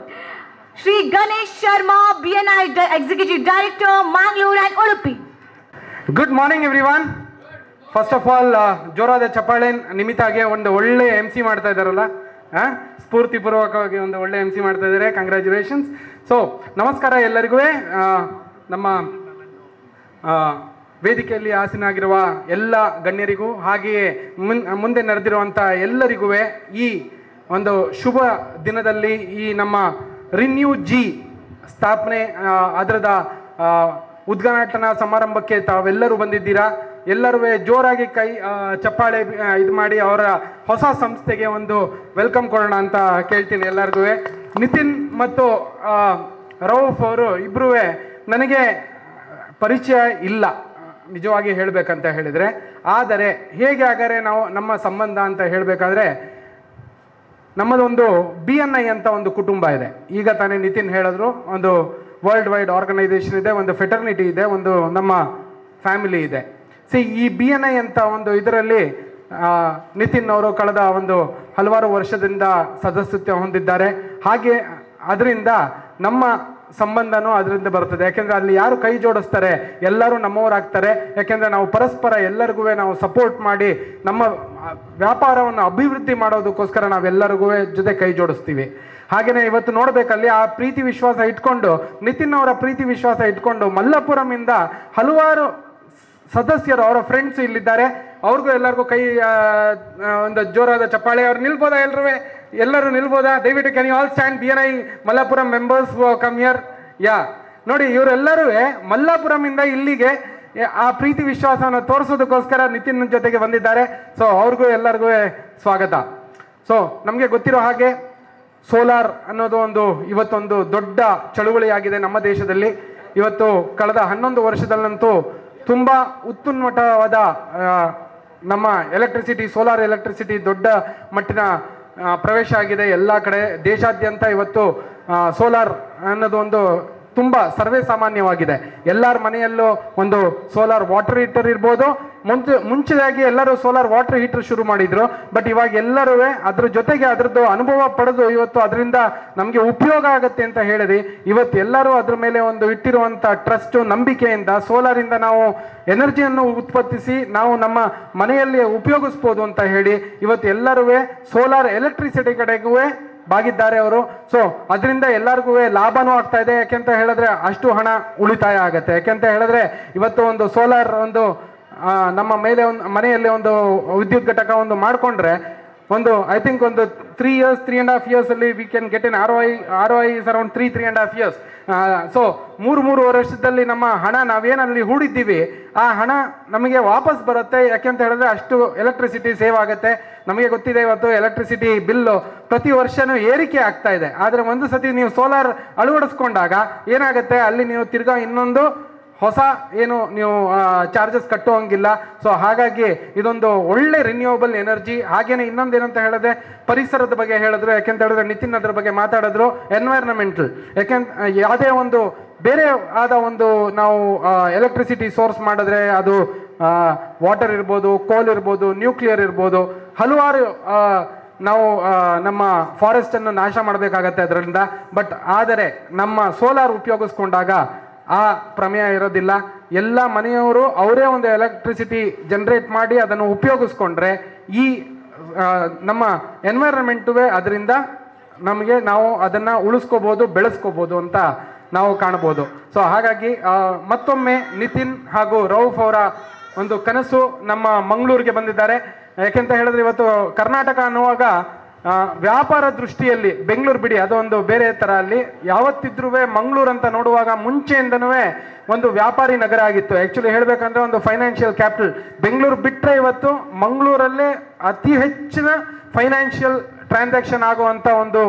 Shri Ganesh Sharma, BNI Executive Director, Mangalore and Udupi. Good morning everyone. First of all, ಜೋರಾದ ಚಪ್ಪಾಳೆ ನಿಮಿತ್ತಾಗೆ ಒಂದು ಒಳ್ಳೆ MC ಮಾಡ್ತಾ ಇದ್ದಾರಲ್ಲ, ಸ್ಫೂರ್ತಿಪೂರ್ವಕವಾಗಿ ಒಂದು ಒಳ್ಳೆ MC ಮಾಡ್ತಾ ಇದ್ದಾರೆ. ಕಂಗ್ರ್ಯಾಚುಲೇಷನ್ಸ್. ಸೊ ನಮಸ್ಕಾರ ಎಲ್ಲರಿಗೂ. ನಮ್ಮ ವೇದಿಕೆಯಲ್ಲಿ ಆಸೀನರಾಗಿರುವ ಎಲ್ಲ ಗಣ್ಯರಿಗೂ ಹಾಗೆಯೇ ಮುಂದೆ ನಡೆದಿರುವಂಥ ಎಲ್ಲರಿಗೂ ಈ ಒಂದು ಶುಭ ದಿನದಲ್ಲಿ ಈ ನಮ್ಮ Renew-G ಸ್ಥಾಪನೆ ಅದರದ ಉದ್ಘಾಟನಾ ಸಮಾರಂಭಕ್ಕೆ ತಾವೆಲ್ಲರೂ ಬಂದಿದ್ದೀರಾ. ಎಲ್ಲರೂ ಜೋರಾಗಿ ಕೈ ಚಪ್ಪಾಳೆ ಇದು ಮಾಡಿ ಅವರ ಹೊಸ ಸಂಸ್ಥೆಗೆ ಒಂದು ವೆಲ್ಕಮ್ ಕೊಡೋಣ ಅಂತ ಕೇಳ್ತೀನಿ ಎಲ್ಲರಿಗೂ. ನಿತಿನ್ ಮತ್ತು ರೌಫ್ ಅವರು ಇಬ್ಬರೂ ನನಗೆ ಪರಿಚಯ ಇಲ್ಲ ನಿಜವಾಗಿ ಹೇಳಬೇಕಂತ ಹೇಳಿದರೆ. ಆದರೆ ಹೇಗೆ ಹಾಗಾದರೆ ನಮ್ಮ ಸಂಬಂಧ ಅಂತ ಹೇಳಬೇಕಾದ್ರೆ, ನಮ್ಮದೊಂದು BNI ಅಂತ ಒಂದು ಕುಟುಂಬ ಇದೆ. ಈಗ ತಾನೇ ನಿತಿನ್ ಹೇಳಿದ್ರು, ಒಂದು ವರ್ಲ್ಡ್ ವೈಡ್ ಆರ್ಗನೈಸೇಷನ್ ಇದೆ, ಒಂದು ಫೆಟರ್ನಿಟಿ ಇದೆ, ಒಂದು ನಮ್ಮ ಫ್ಯಾಮಿಲಿ ಇದೆ. ಈ BNI ಅಂತ ಒಂದು ಇದರಲ್ಲಿ ನಿತಿನ್ ಅವರು ಕಳೆದ ಒಂದು ಹಲವಾರು ವರ್ಷದಿಂದ ಸದಸ್ಯತ್ವ ಹೊಂದಿದ್ದಾರೆ. ಹಾಗೆ ಅದರಿಂದ ನಮ್ಮ ಸಂಬಂಧನೂ ಅದರಿಂದ ಬರ್ತದೆ. ಯಾಕೆಂದರೆ ಅಲ್ಲಿ ಯಾರು ಕೈ ಜೋಡಿಸ್ತಾರೆ ಎಲ್ಲರೂ ನಮ್ಮವರಾಗ್ತಾರೆ. ಯಾಕೆಂದರೆ ನಾವು ಪರಸ್ಪರ ಎಲ್ಲರಿಗೂ ನಾವು ಸಪೋರ್ಟ್ ಮಾಡಿ ನಮ್ಮ ವ್ಯಾಪಾರವನ್ನು ಅಭಿವೃದ್ಧಿ ಮಾಡೋದಕ್ಕೋಸ್ಕರ ನಾವೆಲ್ಲರಿಗೂ ಜೊತೆ ಕೈ ಜೋಡಿಸ್ತೀವಿ. ಹಾಗೆಯೇ ಇವತ್ತು ನೋಡಬೇಕಲ್ಲಿ ಆ ಪ್ರೀತಿ ವಿಶ್ವಾಸ ಇಟ್ಕೊಂಡು, ನಿತಿನ್ ಅವರ ಪ್ರೀತಿ ವಿಶ್ವಾಸ ಇಟ್ಕೊಂಡು ಮಲ್ಲಪುರಮಿಂದ ಹಲವಾರು ಸದಸ್ಯರು ಅವರ ಫ್ರೆಂಡ್ಸ್ ಇಲ್ಲಿದ್ದಾರೆ. ಅವ್ರಿಗೂ ಎಲ್ಲರಿಗೂ ಕೈ ಒಂದು ಜೋರಾದ ಚಪ್ಪಾಳೆ. ಅವ್ರು ನಿಲ್ಬೋದಾ? ಎಲ್ಲರೂ ನಿಲ್ಬೋದಾ? ದಯವಿಟ್ಟು can you all stand? BNI Malappuram members come here. Yeah, ನೋಡಿ ಇವರೆಲ್ಲರೂ ಮಲ್ಲಾಪುರಂ ಇಂದ ಇಲ್ಲಿಗೆ ಆ ಪ್ರೀತಿ ವಿಶ್ವಾಸವನ್ನು ತೋರಿಸೋದಕ್ಕೋಸ್ಕರ ನಿತಿನ್ ಜೊತೆಗೆ ಬಂದಿದ್ದಾರೆ. ಸೊ ಅವ್ರಿಗೂ ಎಲ್ಲರಿಗೂ ಸ್ವಾಗತ. ಸೊ ನಮಗೆ ಗೊತ್ತಿರೋ ಹಾಗೆ ಸೋಲಾರ್ ಅನ್ನೋದು ಇವತ್ತೊಂದು ದೊಡ್ಡ ಚಳುವಳಿಯಾಗಿದೆ ನಮ್ಮ ದೇಶದಲ್ಲಿ. ಇವತ್ತು ಕಳೆದ 11 ವರ್ಷದಲ್ಲಂತೂ ತುಂಬ ಉತ್ತುಂಗವಾದ ನಮ್ಮ ಎಲೆಕ್ಟ್ರಿಸಿಟಿ, ಸೋಲಾರ್ ಎಲೆಕ್ಟ್ರಿಸಿಟಿ ದೊಡ್ಡ ಮಟ್ಟಿನ ಪ್ರವೇಶ ಆಗಿದೆ ಎಲ್ಲ ಕಡೆ. ದೇಶಾದ್ಯಂತ ಇವತ್ತು ಸೋಲಾರ್ ಅನ್ನೋದು ಒಂದು ತುಂಬ ಸರ್ವೇ ಸಾಮಾನ್ಯವಾಗಿದೆ. ಎಲ್ಲರ ಮನೆಯಲ್ಲೂ ಒಂದು ಸೋಲಾರ್ ವಾಟರ್ ಹೀಟರ್ ಇರ್ಬೋದು. ಮುಂಚೆಯಾಗಿ ಎಲ್ಲರೂ ಸೋಲಾರ್ ವಾಟರ್ ಹೀಟರ್ ಶುರು ಮಾಡಿದ್ರು. ಬಟ್ ಇವಾಗ ಎಲ್ಲರೂ ಅದ್ರ ಜೊತೆಗೆ ಅದರದ್ದು ಅನುಭವ ಪಡೆದು ಇವತ್ತು ಅದರಿಂದ ನಮಗೆ ಉಪಯೋಗ ಆಗುತ್ತೆ ಅಂತ ಹೇಳಿದ್ವಿ. ಇವತ್ತು ಎಲ್ಲರೂ ಅದ್ರ ಮೇಲೆ ಒಂದು ಇಟ್ಟಿರುವಂಥ ಟ್ರಸ್ಟು, ನಂಬಿಕೆಯಿಂದ ಸೋಲಾರಿಂದ ನಾವು ಎನರ್ಜಿಯನ್ನು ಉತ್ಪತ್ತಿಸಿ ನಾವು ನಮ್ಮ ಮನೆಯಲ್ಲಿ ಉಪಯೋಗಿಸ್ಬೋದು ಅಂತ ಹೇಳಿ ಇವತ್ತು ಎಲ್ಲರೂ ಸೋಲಾರ್ ಎಲೆಕ್ಟ್ರಿಸಿಟಿ ಕಡೆಗೂ ಬಾಗಿದ್ದಾರೆ ಅವರು. ಸೊ ಅದರಿಂದ ಎಲ್ಲರಿಗೂ ಲಾಭನೂ ಆಗ್ತಾ ಇದೆ. ಯಾಕೆಂತ ಹೇಳಿದ್ರೆ ಅಷ್ಟು ಹಣ ಉಳಿತಾಯ ಆಗುತ್ತೆ. ಯಾಕೆಂತ ಹೇಳಿದ್ರೆ ಇವತ್ತು ಒಂದು ಸೋಲಾರ್ ಒಂದು ನಮ್ಮ ಮೇಲೆ ಒಂದು ಮನೆಯಲ್ಲಿ ಒಂದು ವಿದ್ಯುತ್ ಘಟಕ ಒಂದು ಮಾಡಿಕೊಂಡ್ರೆ ಒಂದು ಐ ಥಿಂಕ್ ಒಂದು 3.5 years ಅಲ್ಲಿ we can get in ROI is around 3.5 years. So 3 ವರ್ಷದಲ್ಲಿ ನಮ್ಮ ಹಣ ನಾವೇನಲ್ಲಿ ಹೂಡಿದ್ದೀವಿ ಆ ಹಣ ನಮಗೆ ವಾಪಸ್ ಬರುತ್ತೆ. ಯಾಕೆಂತ ಹೇಳಿದ್ರೆ ಅಷ್ಟು ಎಲೆಕ್ಟ್ರಿಸಿಟಿ ಸೇವ್ ಆಗುತ್ತೆ. ನಮಗೆ ಗೊತ್ತಿದೆ ಇವತ್ತು ಎಲೆಕ್ಟ್ರಿಸಿಟಿ ಬಿಲ್ಲು ಪ್ರತಿ ವರ್ಷನೂ ಏರಿಕೆ ಆಗ್ತಾ ಇದೆ. ಆದರೆ ಒಂದು ಸತಿ ನೀವು ಸೋಲಾರ್ ಅಳವಡಿಸ್ಕೊಂಡಾಗ ಏನಾಗುತ್ತೆ, ಅಲ್ಲಿ ನೀವು ತಿರ್ಗಾ ಇನ್ನೊಂದು ಹೊಸ ಏನು ನೀವು ಚಾರ್ಜಸ್ ಕಟ್ಟುವಂಗಿಲ್ಲ. ಸೊ ಹಾಗಾಗಿ ಇದೊಂದು ಒಳ್ಳೆ ರಿನ್ಯೂವಬಲ್ ಎನರ್ಜಿ. ಹಾಗೇನೆ ಇನ್ನೊಂದೇನಂತ ಹೇಳಿದ್ರೆ ಪರಿಸರದ ಬಗ್ಗೆ ಹೇಳಿದ್ರು. ಯಾಕೆಂತ ಹೇಳಿದ್ರೆ ನಿತಿನ್ ಅದ್ರ ಬಗ್ಗೆ ಮಾತಾಡಿದ್ರು. ಎನ್ವೈರನ್ಮೆಂಟಲ್, ಯಾವುದೇ ಒಂದು ಬೇರೆ ಆದ ಒಂದು ನಾವು ಎಲೆಕ್ಟ್ರಿಸಿಟಿ ಸೋರ್ಸ್ ಮಾಡಿದ್ರೆ ಅದು ವಾಟರ್ ಇರ್ಬೋದು, ಕೋಲ್ ಇರ್ಬೋದು, ನ್ಯೂಕ್ಲಿಯರ್ ಇರ್ಬೋದು, ಹಲವಾರು ನಾವು ನಮ್ಮ ಫಾರೆಸ್ಟನ್ನು ನಾಶ ಮಾಡಬೇಕಾಗತ್ತೆ ಅದರಿಂದ. ಬಟ್ ಆದರೆ ನಮ್ಮ ಸೋಲಾರ್ ಉಪಯೋಗಿಸ್ಕೊಂಡಾಗ ಆ ಪ್ರಮೇಯ ಇರೋದಿಲ್ಲ. ಎಲ್ಲ ಮನೆಯವರು ಅವರೇ ಒಂದು ಎಲೆಕ್ಟ್ರಿಸಿಟಿ ಜನರೇಟ್ ಮಾಡಿ ಅದನ್ನು ಉಪಯೋಗಿಸ್ಕೊಂಡ್ರೆ ಈ ನಮ್ಮ ಎನ್ವೈರನ್ಮೆಂಟುವೇ ಅದರಿಂದ ನಮಗೆ ನಾವು ಅದನ್ನು ಉಳಿಸ್ಕೋಬೋದು, ಬೆಳೆಸ್ಕೋಬೋದು ಅಂತ ನಾವು ಕಾಣ್ಬೋದು. ಸೊ ಹಾಗಾಗಿ ಮತ್ತೊಮ್ಮೆ ನಿತಿನ್ ಹಾಗೂ ರೌಫ್ ಅವರ ಒಂದು ಕನಸು ನಮ್ಮ ಮಂಗಳೂರಿಗೆ ಬಂದಿದ್ದಾರೆ. ಯಾಕೆಂತ ಹೇಳಿದ್ರೆ ಇವತ್ತು ಕರ್ನಾಟಕ ಅನ್ನುವಾಗ ವ್ಯಾಪಾರ ದೃಷ್ಟಿಯಲ್ಲಿ ಬೆಂಗಳೂರು ಬಿಡಿ, ಅದೊಂದು ಬೇರೆ ಥರ. ಅಲ್ಲಿ ಯಾವತ್ತಿದ್ರೂ ಮಂಗಳೂರು ಅಂತ ನೋಡುವಾಗ ಮುಂಚೆಯಿಂದನೂ ಒಂದು ವ್ಯಾಪಾರಿ ನಗರ ಆಗಿತ್ತು. ಆ್ಯಕ್ಚುಲಿ ಹೇಳಬೇಕಂದ್ರೆ ಒಂದು ಫೈನಾನ್ಷಿಯಲ್ ಕ್ಯಾಪಿಟಲ್. ಬೆಂಗಳೂರು ಬಿಟ್ಟರೆ ಇವತ್ತು ಮಂಗಳೂರಲ್ಲೇ ಅತಿ ಹೆಚ್ಚಿನ ಫೈನಾನ್ಷಿಯಲ್ ಟ್ರಾನ್ಸಾಕ್ಷನ್ ಆಗುವಂಥ ಒಂದು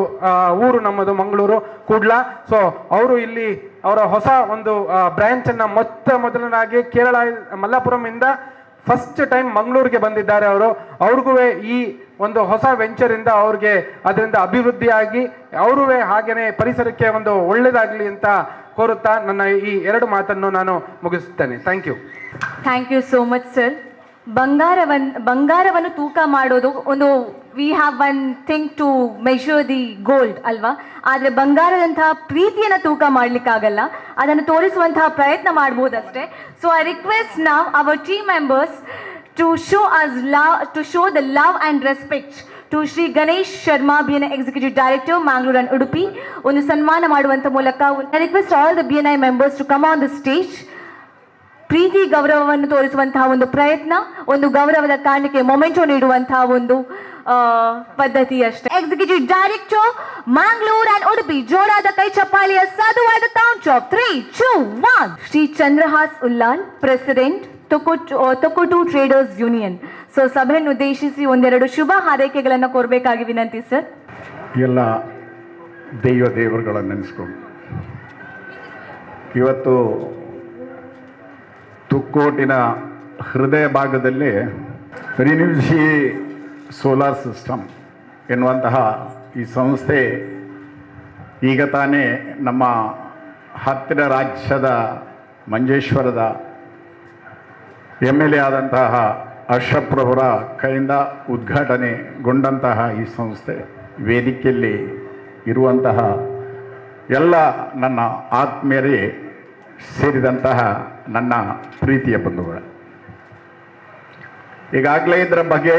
ಊರು ನಮ್ಮದು ಮಂಗಳೂರು, ಕೂಡ್ಲ. ಸೊ ಅವರು ಇಲ್ಲಿ ಅವರ ಹೊಸ ಒಂದು ಬ್ರ್ಯಾಂಚನ್ನು ಮೊದಲನಾಗಿ ಕೇರಳ ಮಲ್ಲಾಪುರಂ ಇಂದ ಫಸ್ಟ್ ಟೈಮ್ ಮಂಗಳೂರಿಗೆ ಬಂದಿದ್ದಾರೆ ಅವರು. ಅವ್ರಿಗೂ ಈ ಒಂದು ಹೊಸ ವೆಂಚರಿಂದ ಅವ್ರಿಗೆ ಅದರಿಂದ ಅಭಿವೃದ್ಧಿಯಾಗಿ ಅವರೂ ಹಾಗೇನೆ ಪರಿಸರಕ್ಕೆ ಒಂದು ಒಳ್ಳೇದಾಗಲಿ ಅಂತ ಕೋರುತ್ತಾ ನನ್ನ ಈ 2 ಮಾತನ್ನು ನಾನು ಮುಗಿಸುತ್ತೇನೆ. Thank you. Thank you so much sir. ಬಂಗಾರವನ್ನು ತೂಕ ಮಾಡೋದು ಒಂದು we have one thing to measure the gold ಅಲ್ವಾ. ಆದರೆ ಬಂಗಾರದಂತಹ ಪ್ರೀತಿಯನ್ನು ತೂಕ ಮಾಡಲಿಕ್ಕಾಗಲ್ಲ, ಅದನ್ನು ತೋರಿಸುವಂತಹ ಪ್ರಯತ್ನ ಮಾಡ್ಬೋದಷ್ಟೇ. ಸೊ ಐ ರಿಕ್ವೆಸ್ಟ್ ನಾವ್ our team members to show us love, to show the love and respect to Shri Ganesh Sharma, BNI executive director, Mangalore and Udupi. ಒಂದು ಸನ್ಮಾನ ಮಾಡುವಂಥ ಮೂಲಕ I request all the BNI members to come on the stage. ಪ್ರೀತಿ ಗೌರವವನ್ನು ತೋರಿಸುವಂತಹ ಒಂದು ಪ್ರಯತ್ನ, ಒಂದು ಗೌರವದ ಕಾರಣಕ್ಕೆ ಮೊಮೆಂಟೋ ನೀಡುವಂತಹ ಒಂದು ಪದ್ಧತಿ ಅಷ್ಟೇ. Executive director Mangalore and Udupi, ಜೋರಾದ ಕೈ ಚಪ್ಪಾಳಿಯ ಸಾಧುವಾದ count of 3, 2, 1. Shri Chandrahas Ullal, president Thokkottu traders union. So ಸಭೆಯನ್ನು ಉದ್ದೇಶಿಸಿ 1-2 ಶುಭ ಹಾರೈಕೆಗಳನ್ನು ಕೋರಬೇಕಾಗಿ ವಿನಂತಿ ಸರ್. ಎಲ್ಲ ದೇವರುಗಳನ್ನು ನೆನೆಸ್ಕೊಂಡು ಇವತ್ತು ತುಕ್ಕೋಟಿನ ಹೃದಯ ಭಾಗದಲ್ಲಿ ರಿನ್ಯೂಜಿ ಸೋಲಾರ್ ಸಿಸ್ಟಮ್ ಎನ್ನುವಂತಹ ಈ ಸಂಸ್ಥೆ ಈಗ ತಾನೇ ನಮ್ಮ ಹತ್ತಿರ ರಾಜ್ಯದ ಮಂಜೇಶ್ವರದ MLA ಆದಂತಹ ಅಶ್ರಫ್ ರವರ ಕೈಯಿಂದ ಉದ್ಘಾಟನೆಗೊಂಡಂತಹ ಈ ಸಂಸ್ಥೆ ವೇದಿಕೆಯಲ್ಲಿ ಇರುವಂತಹ ಎಲ್ಲ ನನ್ನ ಆತ್ಮೀಯರೇ ಸೇರಿದಂತಹ ನನ್ನ ಪ್ರೀತಿಯ ಬಂಧುಗಳು, ಈಗಾಗಲೇ ಇದರ ಬಗ್ಗೆ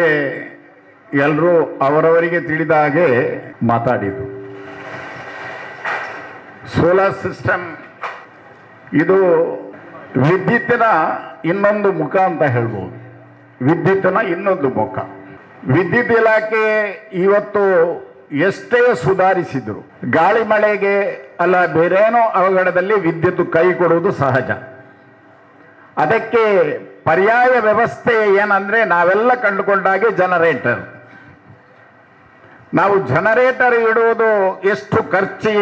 ಎಲ್ಲರೂ ಅವರವರಿಗೆ ತಿಳಿದ ಹಾಗೆ ಮಾತಾಡಿದರು. ಸೋಲಾರ್ ಸಿಸ್ಟಮ್ ಇದು ವಿದ್ಯುತ್ತಿನ ಇನ್ನೊಂದು ಮುಖ ಅಂತ ಹೇಳ್ಬೋದು. ವಿದ್ಯುತ್ನ ಇನ್ನೊಂದು ಮುಖ. ವಿದ್ಯುತ್ ಇಲಾಖೆ ಇವತ್ತು ಎಷ್ಟೇ ಸುಧಾರಿಸಿದ್ರು ಗಾಳಿ ಮಳೆಗೆ ಅಲ್ಲ ಬೇರೇನೋ ಅವಘಡದಲ್ಲಿ ವಿದ್ಯುತ್ ಕೈ ಕೊಡುವುದು ಸಹಜ. ಅದಕ್ಕೆ ಪರ್ಯಾಯ ವ್ಯವಸ್ಥೆ ಏನಂದ್ರೆ ನಾವೆಲ್ಲ ಕಂಡುಕೊಂಡಾಗೆ ಜನರೇಟರ್. ನಾವು ಜನರೇಟರ್ ಇಡುವುದು ಎಷ್ಟು ಖರ್ಚು,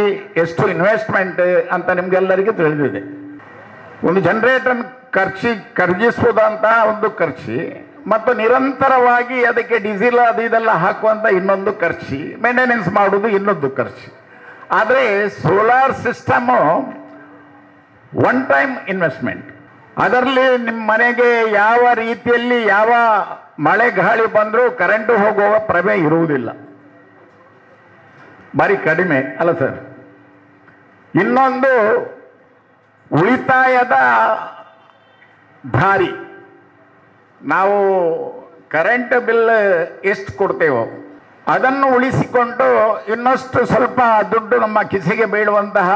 ಎಷ್ಟು ಇನ್ವೆಸ್ಟ್ಮೆಂಟ್ ಅಂತ ನಿಮ್ಗೆಲ್ಲರಿಗೂ ತಿಳಿದಿದೆ. ಒಂದು ಜನರೇಟರ್ ಖರ್ಚಿಸುವುದಂತ ಒಂದು ಖರ್ಚು, ಮತ್ತು ನಿರಂತರವಾಗಿ ಅದಕ್ಕೆ ಡೀಸೆಲ್ ಅದು ಇದೆಲ್ಲ ಹಾಕುವಂತ ಇನ್ನೊಂದು ಖರ್ಚು, ಮೇಂಟೆನೆನ್ಸ್ ಮಾಡುವುದು ಇನ್ನೊಂದು ಖರ್ಚು. ಆದರೆ solar system one time investment. ಅದರಲ್ಲಿ ನಿಮ್ಮ ಮನೆಗೆ ಯಾವ ರೀತಿಯಲ್ಲಿ ಯಾವ ಮಳೆ ಗಾಳಿ ಬಂದರೂ ಕರೆಂಟು ಹೋಗುವ ಪ್ರಮೆ ಇರುವುದಿಲ್ಲ, ಭಾರಿ ಕಡಿಮೆ ಅಲ್ಲ ಸರ್. ಇನ್ನೊಂದು ಉಳಿತಾಯದ ದಾರಿ. ನಾವು ಕರೆಂಟ್ ಬಿಲ್ ಎಷ್ಟು ಕೊಡ್ತೇವೋ ಅದನ್ನು ಉಳಿಸಿಕೊಂಡು ಇನ್ನಷ್ಟು ಸ್ವಲ್ಪ ದುಡ್ಡು ನಮ್ಮ ಕಿಸೆಗೆ ಬೀಳುವಂತಹ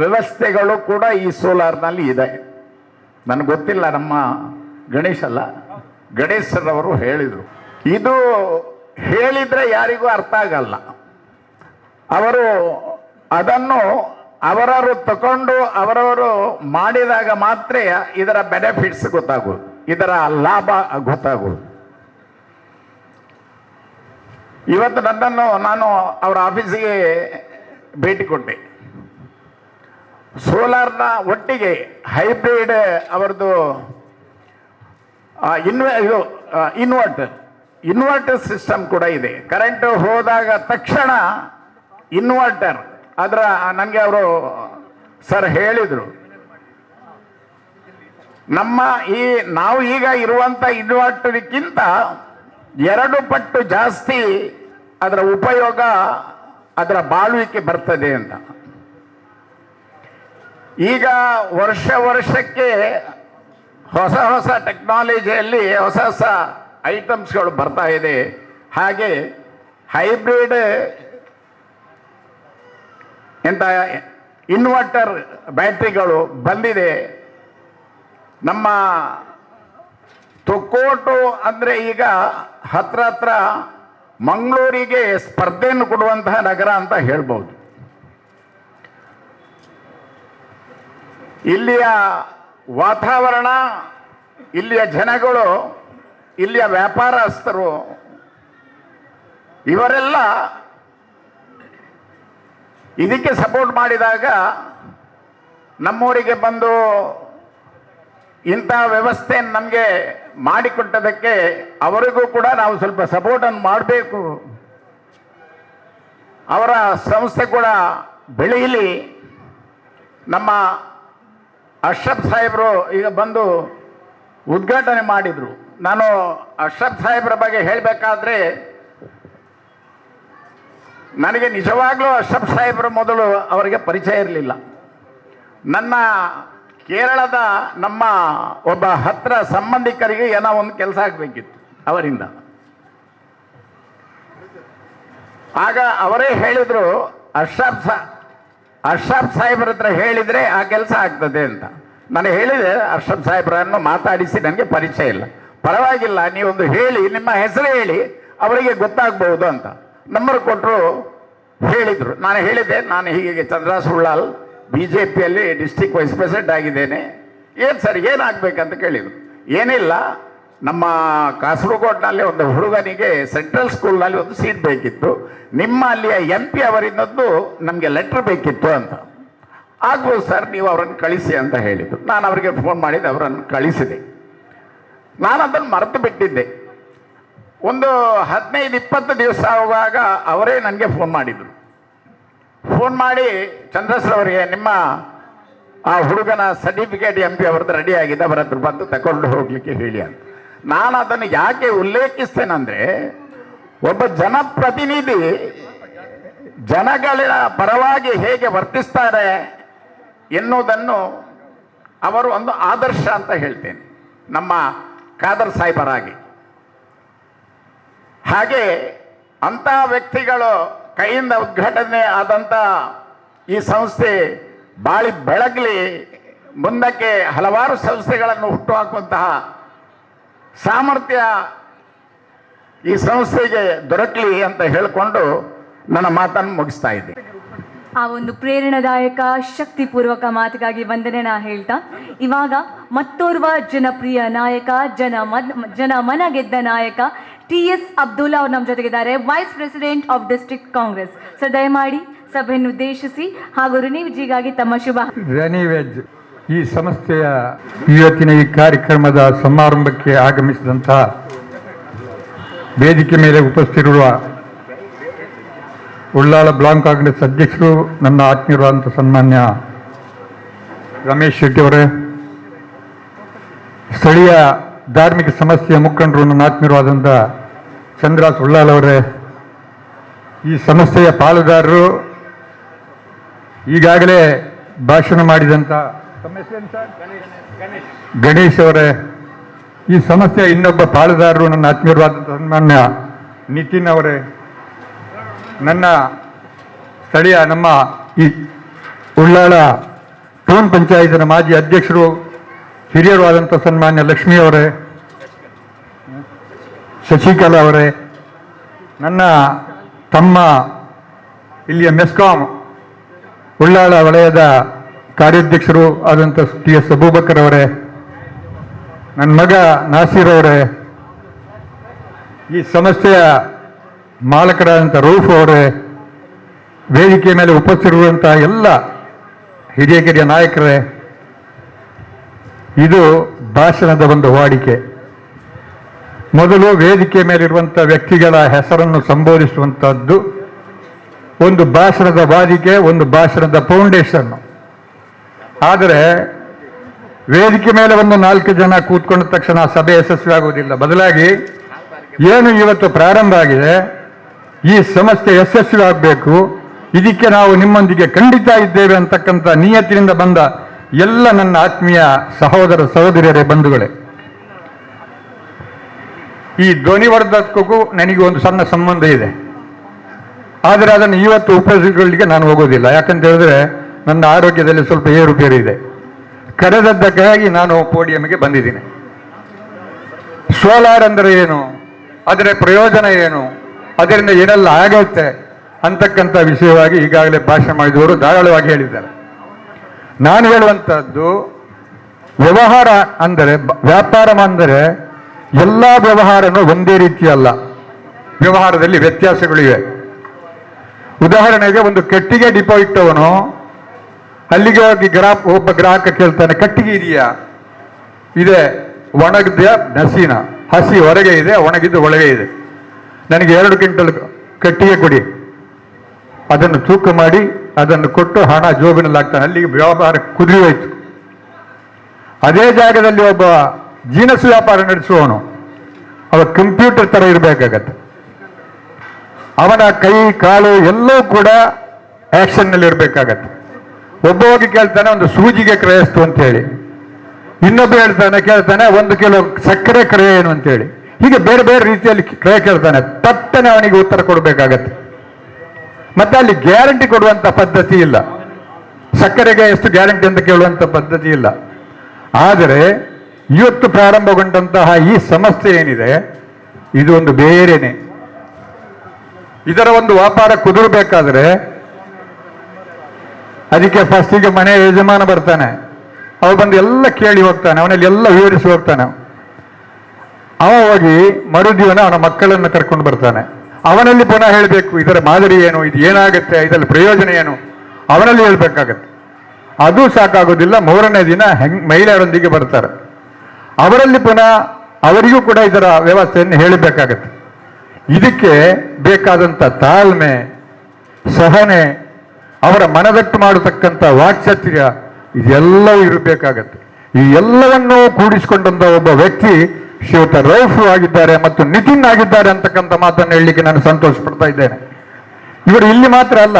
ವ್ಯವಸ್ಥೆಗಳು ಕೂಡ ಈ ಸೋಲಾರ್ನಲ್ಲಿ ಇದೆ. ನನಗೆ ಗೊತ್ತಿಲ್ಲ, ನಮ್ಮ ಗಣೇಶರವರು ಹೇಳಿದರು. ಇದು ಹೇಳಿದರೆ ಯಾರಿಗೂ ಅರ್ಥ ಆಗಲ್ಲ. ಅವರು ಅದನ್ನು ಅವರವರು ತಗೊಂಡು ಅವರವರು ಮಾಡಿದಾಗ ಮಾತ್ರ ಇದರ ಬೆನಿಫಿಟ್ಸ್ ಗೊತ್ತಾಗೋದು, ಇದರ ಲಾಭ ಗೊತ್ತಾಗೋದು. ಇವತ್ತು ನಾನು ಅವರ ಆಫೀಸಿಗೆ ಭೇಟಿ ಕೊಟ್ಟೆ. ಸೋಲಾರ್ನ ಒಟ್ಟಿಗೆ ಹೈಬ್ರಿಡ್ ಅವರದು ಇನ್ವರ್ಟರ್ ಸಿಸ್ಟಮ್ ಕೂಡ ಇದೆ. ಕರೆಂಟ್ ಹೋದಾಗ ತಕ್ಷಣ ಇನ್ವರ್ಟರ್ ಅದರ ನನಗೆ ಅವರು ಸರ್ ಹೇಳಿದರು, ನಾವು ಈಗ ಇರುವಂಥ ಇನ್ವರ್ಟರ್ಗಿಂತ 2 ಪಟ್ಟು ಜಾಸ್ತಿ ಅದರ ಉಪಯೋಗ, ಅದರ ಬಾಳುವಿಕೆ ಬರ್ತದೆ ಅಂತ. ಈಗ ವರ್ಷಕ್ಕೆ ಹೊಸ ಟೆಕ್ನಾಲಜಿಯಲ್ಲಿ ಹೊಸ ಐಟಮ್ಸ್ಗಳು ಬರ್ತಾ ಇದೆ. ಹಾಗೆ ಹೈಬ್ರಿಡ್ ಎಂತ ಇನ್ವರ್ಟರ್ ಬ್ಯಾಟ್ರಿಗಳು ಬಂದಿದೆ. ನಮ್ಮ ತೊಕ್ಕೋಟು ಅಂದರೆ ಈಗ ಹತ್ರ ಮಂಗಳೂರಿಗೆ ಸ್ಪರ್ಧೆಯನ್ನು ಕೊಡುವಂತಹ ನಗರ ಅಂತ ಹೇಳ್ಬೋದು. ಇಲ್ಲಿಯ ವಾತಾವರಣ, ಇಲ್ಲಿಯ ಜನಗಳು, ಇಲ್ಲಿಯ ವ್ಯಾಪಾರಸ್ಥರು ಇವರೆಲ್ಲ ಇದಕ್ಕೆ ಸಪೋರ್ಟ್ ಮಾಡಿದಾಗ ನಮ್ಮೂರಿಗೆ ಬಂದು ಇಂಥ ವ್ಯವಸ್ಥೆ ನಮಗೆ ಮಾಡಿಕೊಟ್ಟದಕ್ಕೆ ಅವರಿಗೂ ಕೂಡ ನಾವು ಸ್ವಲ್ಪ ಸಪೋರ್ಟನ್ನು ಮಾಡಬೇಕು. ಅವರ ಸಂಸ್ಥೆ ಕೂಡ ಬೆಳೆಯಲಿ. ನಮ್ಮ ಅಶ್ರಫ್ ಸಾಹೇಬರು ಈಗ ಬಂದು ಉದ್ಘಾಟನೆ ಮಾಡಿದರು. ನಾನು ಅಶ್ರಫ್ ಸಾಹೇಬ್ರ ಬಗ್ಗೆ ಹೇಳಬೇಕಾದ್ರೆ ನನಗೆ ನಿಜವಾಗ್ಲೂ ಅಶ್ರಫ್ ಸಾಹೇಬ್ರ ಮೊದಲು ಅವರಿಗೆ ಪರಿಚಯ ಇರಲಿಲ್ಲ. ನನ್ನ ಕೇರಳದ ನಮ್ಮ ಒಬ್ಬ ಹತ್ರ ಸಂಬಂಧಿಕರಿಗೆ ಏನೋ ಒಂದು ಕೆಲಸ ಆಗಬೇಕಿತ್ತು ಅವರಿಂದ. ಆಗ ಅವರೇ ಹೇಳಿದರು, ಅಶ್ರಫ್ ಸಾಹೇಬ್ರ ಹತ್ರ ಹೇಳಿದರೆ ಆ ಕೆಲಸ ಆಗ್ತದೆ ಅಂತ. ನಾನು ಹೇಳಿದೆ, ಅಶ್ರಫ್ ಸಾಹೇಬ್ರನ್ನು ಮಾತಾಡಿಸಿ ನನಗೆ ಪರಿಚಯ ಇಲ್ಲ, ಪರವಾಗಿಲ್ಲ ನೀವೊಂದು ಹೇಳಿ, ನಿಮ್ಮ ಹೆಸರು ಹೇಳಿ ಅವರಿಗೆ ಗೊತ್ತಾಗ್ಬಹುದು ಅಂತ. ನಂಬರ್ ಕೊಟ್ಟರು, ಹೇಳಿದರು. ನಾನು ಹೇಳಿದೆ, ನಾನು ಹೀಗೆ ಚಂದ್ರ ಸುಳ್ಳಾಲ್ BJPಯಲ್ಲಿ ಡಿಸ್ಟ್ರಿಕ್ಟ್ ವೈಸ್ ಪ್ರೆಸಿಡೆಂಟ್ ಆಗಿದ್ದೇನೆ. ಏನು ಸರ್ ಏನಾಗಬೇಕಂತ ಕೇಳಿದರು. ಏನಿಲ್ಲ, ನಮ್ಮ ಕಾಸರಗೋಡಿನಲ್ಲಿ ಒಂದು ಹುಡುಗನಿಗೆ ಸೆಂಟ್ರಲ್ ಸ್ಕೂಲ್ನಲ್ಲಿ ಒಂದು ಸೀಟ್ ಬೇಕಿತ್ತು, ನಿಮ್ಮ ಅಲ್ಲಿಯ MP ಅವರಿಂದದ್ದು ನಮಗೆ ಲೆಟ್ರ್ ಬೇಕಿತ್ತು ಅಂತ. ಆಗ್ಬೋದು ಸರ್, ನೀವು ಅವರನ್ನು ಕಳಿಸಿ ಅಂತ ಹೇಳಿದರು. ನಾನು ಅವರಿಗೆ ಫೋನ್ ಮಾಡಿದ್ದು, ಅವರನ್ನು ಕಳಿಸಿದೆ. ನಾನು ಅದನ್ನು ಮರೆತು ಬಿಟ್ಟಿದ್ದೆ. ಒಂದು 15-20 ದಿವಸ ಆಗುವಾಗ ಅವರೇ ನನಗೆ ಫೋನ್ ಮಾಡಿದರು. ಫೋನ್ ಮಾಡಿ, ಚಂದ್ರಸರ್ ಅವರಿಗೆ ನಿಮ್ಮ ಆ ಹುಡುಗನ ಸರ್ಟಿಫಿಕೇಟ್ MP ಅವರದ್ದು ರೆಡಿ ಆಗಿದೆ, ಅವರ ಹತ್ರ ಬಂದು ತಗೊಂಡು ಹೋಗ್ಲಿಕ್ಕೆ ಹೇಳಿ ಅಂತ. ನಾನು ಅದನ್ನು ಯಾಕೆ ಉಲ್ಲೇಖಿಸ್ತೇನೆಂದರೆ, ಒಬ್ಬ ಜನಪ್ರತಿನಿಧಿ ಜನಗಳ ಪರವಾಗಿ ಹೇಗೆ ವರ್ತಿಸ್ತಾರೆ ಎನ್ನುವುದನ್ನು ಅವರು ಒಂದು ಆದರ್ಶ ಅಂತ ಹೇಳ್ತೇನೆ, ನಮ್ಮ ಖಾದರ್ ಸಾಹೇಬರಾಗಿ. ಹಾಗೆ ಅಂಥ ವ್ಯಕ್ತಿಗಳು ಕೈಯಿಂದ ಉದ್ಘಾಟನೆ ಆದಂಥ ಈ ಸಂಸ್ಥೆ ಬಾಳಿ ಬೆಳಗಲಿ, ಮುಂದಕ್ಕೆ ಹಲವಾರು ಸಂಸ್ಥೆಗಳನ್ನು ಹುಟ್ಟುಹಾಕುವಂತಹ ಸಾಮರ್ಥ್ಯ ಈ ಸಂಸ್ಥೆಗೆ ದೊರಕಲಿ ಅಂತ ಹೇಳಿಕೊಂಡು ನನ್ನ ಮಾತನ್ನು ಮುಗಿಸ್ತಾ ಇದ್ದೀನಿ. ಆ ಒಂದು ಪ್ರೇರಣಾದಾಯಕ ಶಕ್ತಿಪೂರ್ವಕ ಮಾತಿಗಾಗಿ ವಂದನೆನ ಹೇಳ್ತಾ ಇವಾಗ ಮತ್ತೋರ್ವ ಜನಪ್ರಿಯ ನಾಯಕ ಜನ ಮನ ಗೆದ್ದ ನಾಯಕ TS ಅಬ್ದುಲ್ಲಾ ಅವರು ನಮ್ಮ ಜೊತೆಗಿದ್ದಾರೆ, wise president of district Congress. So ದಯಮಾಡಿ ಸಭೆಯನ್ನು ಉದ್ದೇಶಿಸಿ ಹಾಗೂ ರಿನಿವ್ಜಿಗಾಗಿ ತಮ್ಮ ಶುಭ. ರೆನಿವೆಜ್ ಈ ಸಂಸ್ಥೆಯ ಇವತ್ತಿನ ಈ ಕಾರ್ಯಕ್ರಮದ ಸಮಾರಂಭಕ್ಕೆ ಆಗಮಿಸಿದಂತಹ ವೇದಿಕೆ ಮೇಲೆ ಉಪಸ್ಥಿತಿರುವ ಉಳ್ಳಾಳ ಬ್ಲಾಕ್ ಕಾಂಗ್ರೆಸ್ ಅಧ್ಯಕ್ಷರು, ನನ್ನ ಆತ್ಮೀಯರಾದಂಥ ಸನ್ಮಾನ್ಯ ರಮೇಶ್ ಶೆಟ್ಟಿ ಅವರೇ, ಸ್ಥಳೀಯ ಧಾರ್ಮಿಕ ಸಮಸ್ಯೆಯ ಮುಖಂಡರು, ನನ್ನ ಆತ್ಮೀಯರಾದಂಥ ಚಂದ್ರಾಸ್ ಉಳ್ಳಾಳ್ ಅವರೇ, ಈ ಸಂಸ್ಥೆಯ ಪಾಲುದಾರರು, ಈಗಾಗಲೇ ಭಾಷಣ ಮಾಡಿದಂಥ ಗಣೇಶ್ ಅವರೇ, ಈ ಸಂಸ್ಥೆಯ ಇನ್ನೊಬ್ಬ ಪಾಲುದಾರರು, ನನ್ನ ಆತ್ಮೀಯರಾದಂಥ ಸನ್ಮಾನ್ಯ ನಿತಿನ್ ಅವರೇ, ನನ್ನ ಸ್ಥಳೀಯ ನಮ್ಮ ಈ ಉಳ್ಳಾಳ ಟೌನ್ ಪಂಚಾಯತಿನ ಮಾಜಿ ಅಧ್ಯಕ್ಷರು, ಹಿರಿಯರು ಆದಂಥ ಸನ್ಮಾನ್ಯ ಲಕ್ಷ್ಮೀ ಅವರೇ, ಶಶಿಕಲಾ ಅವರೇ, ನನ್ನ ತಮ್ಮ ಇಲ್ಲಿಯ ಮೆಸ್ಕಾಂ ಉಳ್ಳಾಳ ವಲಯದ ಕಾರ್ಯಾಧ್ಯಕ್ಷರು ಆದಂಥ TS ಅಬೂಬಕರ್ ಅವರೇ, ನನ್ನ ಮಗ ನಾಸೀರ್ ಅವರೇ, ಈ ಸಂಸ್ಥೆಯ ಮಾಲಕರಾದಂಥ ರೌಫ್ ಅವರೇ, ವೇದಿಕೆ ಮೇಲೆ ಉಪಸ್ಥಿತಿರುವಂಥ ಎಲ್ಲ ಹಿರಿಯ ನಾಯಕರೇ, ಇದು ಭಾಷಣದ ಒಂದು ವಾಡಿಕೆ. ಮೊದಲು ವೇದಿಕೆ ಮೇಲಿರುವಂಥ ವ್ಯಕ್ತಿಗಳ ಹೆಸರನ್ನು ಸಂಬೋಧಿಸುವಂಥದ್ದು ಒಂದು ಭಾಷಣದ ವಾದಿಕೆ, ಒಂದು ಭಾಷಣದ ಫೌಂಡೇಶನ್. ಆದರೆ ವೇದಿಕೆ ಮೇಲೆ ಒಂದು 4 ಜನ ಕೂತ್ಕೊಂಡ ತಕ್ಷಣ ಸಭೆ ಯಶಸ್ವಿ ಆಗುವುದಿಲ್ಲ. ಬದಲಾಗಿ ಏನು ಇವತ್ತು ಪ್ರಾರಂಭ ಆಗಿದೆ, ಈ ಸಂಸ್ಥೆ ಯಶಸ್ವಿ ಆಗಬೇಕು, ಇದಕ್ಕೆ ನಾವು ನಿಮ್ಮೊಂದಿಗೆ ಖಂಡಿತ ಇದ್ದೇವೆ ಅಂತಕ್ಕಂಥ ನಿಯತ್ತಿನಿಂದ ಬಂದ ಎಲ್ಲ ನನ್ನ ಆತ್ಮೀಯ ಸಹೋದರ ಸಹೋದರಿಯರೇ, ಬಂಧುಗಳೇ, ಈ ಧ್ವನಿವರ್ಧಕಕ್ಕೂ ನನಗೆ ಒಂದು ಸಣ್ಣ ಸಂಬಂಧ ಇದೆ. ಆದರೆ ಅದನ್ನು ಇವತ್ತು ಉಪಯೋಗಿಸಲಿಕ್ಕೆ ನಾನು ಹೋಗೋದಿಲ್ಲ. ಯಾಕಂತ ಹೇಳಿದ್ರೆ ನನ್ನ ಆರೋಗ್ಯದಲ್ಲಿ ಸ್ವಲ್ಪ ಏರುಪೇರು ಇದೆ. ಕರೆದದ್ದಕ್ಕಾಗಿ ನಾನು ಪೋಡಿಯಂಗೆ ಬಂದಿದ್ದೀನಿ. ಸೋಲಾರ್ ಅಂದರೆ ಏನು, ಅದರ ಪ್ರಯೋಜನ ಏನು, ಅದರಿಂದ ಏನೆಲ್ಲ ಆಗತ್ತೆ ಅಂತಕ್ಕಂಥ ವಿಷಯವಾಗಿ ಈಗಾಗಲೇ ಭಾಷಣ ಮಾಡಿದವರು ಧಾರಾಳವಾಗಿ ಹೇಳಿದ್ದಾರೆ. ನಾನು ಹೇಳುವಂಥದ್ದು, ವ್ಯವಹಾರ ಅಂದರೆ, ವ್ಯಾಪಾರ ಅಂದರೆ ಎಲ್ಲ ವ್ಯವಹಾರನೂ ಒಂದೇ ರೀತಿ ಅಲ್ಲ, ವ್ಯವಹಾರದಲ್ಲಿ ವ್ಯತ್ಯಾಸಗಳಿವೆ. ಉದಾಹರಣೆಗೆ ಒಂದು ಕಟ್ಟಿಗೆ ಡಿಪೋ ಇಟ್ಟವನು ಅಲ್ಲಿಗೆ ಹೋಗಿ ಒಬ್ಬ ಗ್ರಾಹಕ ಕೇಳ್ತಾನೆ, ಕಟ್ಟಿಗೆ ಇದೆಯಾ? ಇದೆ. ಒಣಗಿದ ನಸೀನ, ಹಸಿ ಹೊರಗೆ ಇದೆ, ಒಣಗಿದ್ದು ಒಳಗೆ ಇದೆ. ನನಗೆ 2 ಕ್ವಿಂಟಲ್ ಕಟ್ಟಿಗೆ ಕೊಡಿ. ಅದನ್ನು ತೂಕ ಮಾಡಿ ಅದನ್ನು ಕೊಟ್ಟು ಹಣ ಜೋಬಿನಲ್ಲಿ ಹಾಕ್ತಾನೆ. ಅಲ್ಲಿಗೆ ವ್ಯಾಪಾರ ಕುದುರಿ ಹೋಯ್ತು. ಅದೇ ಜಾಗದಲ್ಲಿ ಒಬ್ಬ ಜೀನಸ್ ವ್ಯಾಪಾರ ನಡೆಸುವವನು, ಅವ ಕಂಪ್ಯೂಟರ್ ತರ ಇರಬೇಕಾಗತ್ತೆ. ಅವನ ಕೈ ಕಾಲು ಎಲ್ಲವೂ ಕೂಡ ಆಕ್ಷನ್ ನಲ್ಲಿ ಇರಬೇಕಾಗತ್ತೆ. ಒಬ್ಬ ಹೋಗಿ ಕೇಳ್ತಾನೆ ಒಂದು ಸೂಜಿಗೆ ಕ್ರಯ ಎಷ್ಟು ಅಂತ ಹೇಳಿ, ಇನ್ನೊಬ್ಬ ಕೇಳ್ತಾನೆ 1 ಕಿಲೋ ಸಕ್ಕರೆ ಕ್ರಯ ಏನು ಅಂತೇಳಿ. ಹೀಗೆ ಬೇರೆ ಬೇರೆ ರೀತಿಯಲ್ಲಿ ಕ್ರಯ ಕೇಳ್ತಾನೆ. ತಟ್ಟನೆ ಅವನಿಗೆ ಉತ್ತರ ಕೊಡಬೇಕಾಗತ್ತೆ. ಮತ್ತೆ ಅಲ್ಲಿ ಗ್ಯಾರಂಟಿ ಕೊಡುವಂತ ಪದ್ಧತಿ ಇಲ್ಲ, ಸಕ್ಕರೆಗೆ ಎಷ್ಟು ಗ್ಯಾರಂಟಿ ಅಂತ ಕೇಳುವಂತ ಪದ್ಧತಿ ಇಲ್ಲ. ಆದರೆ ಇವತ್ತು ಪ್ರಾರಂಭಗೊಂಡಂತಹ ಈ ಸಂಸ್ಥೆ ಏನಿದೆ, ಇದು ಒಂದು ಬೇರೆನೆ. ಇದರ ಒಂದು ವ್ಯಾಪಾರ ಕುದುರಬೇಕಾದ್ರೆ ಅದಕ್ಕೆ ಫಸ್ಟಿಗೆ ಮನೆ ಯಜಮಾನ ಬರ್ತಾನೆ. ಅವ ಬಂದು ಎಲ್ಲ ಕೇಳಿ ಹೋಗ್ತಾನೆ, ಅವನಲ್ಲಿ ಎಲ್ಲ ವಿವರಿಸಿ ಹೋಗ್ತಾನೆ. ಅವ ಹೋಗಿ ಮರುದಿವನ ಅವನ ಮಕ್ಕಳನ್ನು ಕರ್ಕೊಂಡು ಬರ್ತಾನೆ. ಅವನಲ್ಲಿ ಪುನಃ ಹೇಳಬೇಕು, ಇದರ ಮಾದರಿ ಏನು, ಇದು ಏನಾಗುತ್ತೆ, ಇದರಲ್ಲಿ ಪ್ರಯೋಜನ ಏನು, ಅವನಲ್ಲಿ ಹೇಳ್ಬೇಕಾಗತ್ತೆ. ಅದು ಸಾಕಾಗೋದಿಲ್ಲ. 3ನೇ ದಿನ ಮಹಿಳೆಯರೊಂದಿಗೆ ಬರ್ತಾರೆ. ಅವರಲ್ಲಿ ಪುನಃ ಅವರಿಗೂ ಕೂಡ ಇದರ ವ್ಯವಸ್ಥೆಯನ್ನು ಹೇಳಬೇಕಾಗತ್ತೆ. ಇದಕ್ಕೆ ಬೇಕಾದಂಥ ತಾಳ್ಮೆ, ಸಹನೆ, ಅವರ ಮನದಟ್ಟು ಮಾಡತಕ್ಕಂಥ ವಾಕ್ಚಾತುರ್ಯ, ಇದೆಲ್ಲವೂ ಇರಬೇಕಾಗತ್ತೆ. ಈ ಎಲ್ಲವನ್ನೂ ಕೂಡಿಸಿಕೊಂಡಂತ ಒಬ್ಬ ವ್ಯಕ್ತಿ ಶ್ರೀಯುತ ರೌಫ್ ಆಗಿದ್ದಾರೆ ಮತ್ತು ನಿತಿನ್ ಆಗಿದ್ದಾರೆ ಅಂತಕ್ಕಂಥ ಮಾತನ್ನು ಹೇಳಲಿಕ್ಕೆ ನಾನು ಸಂತೋಷ ಪಡ್ತಾ ಇದ್ದೇನೆ. ಇವರು ಇಲ್ಲಿ ಮಾತ್ರ ಅಲ್ಲ,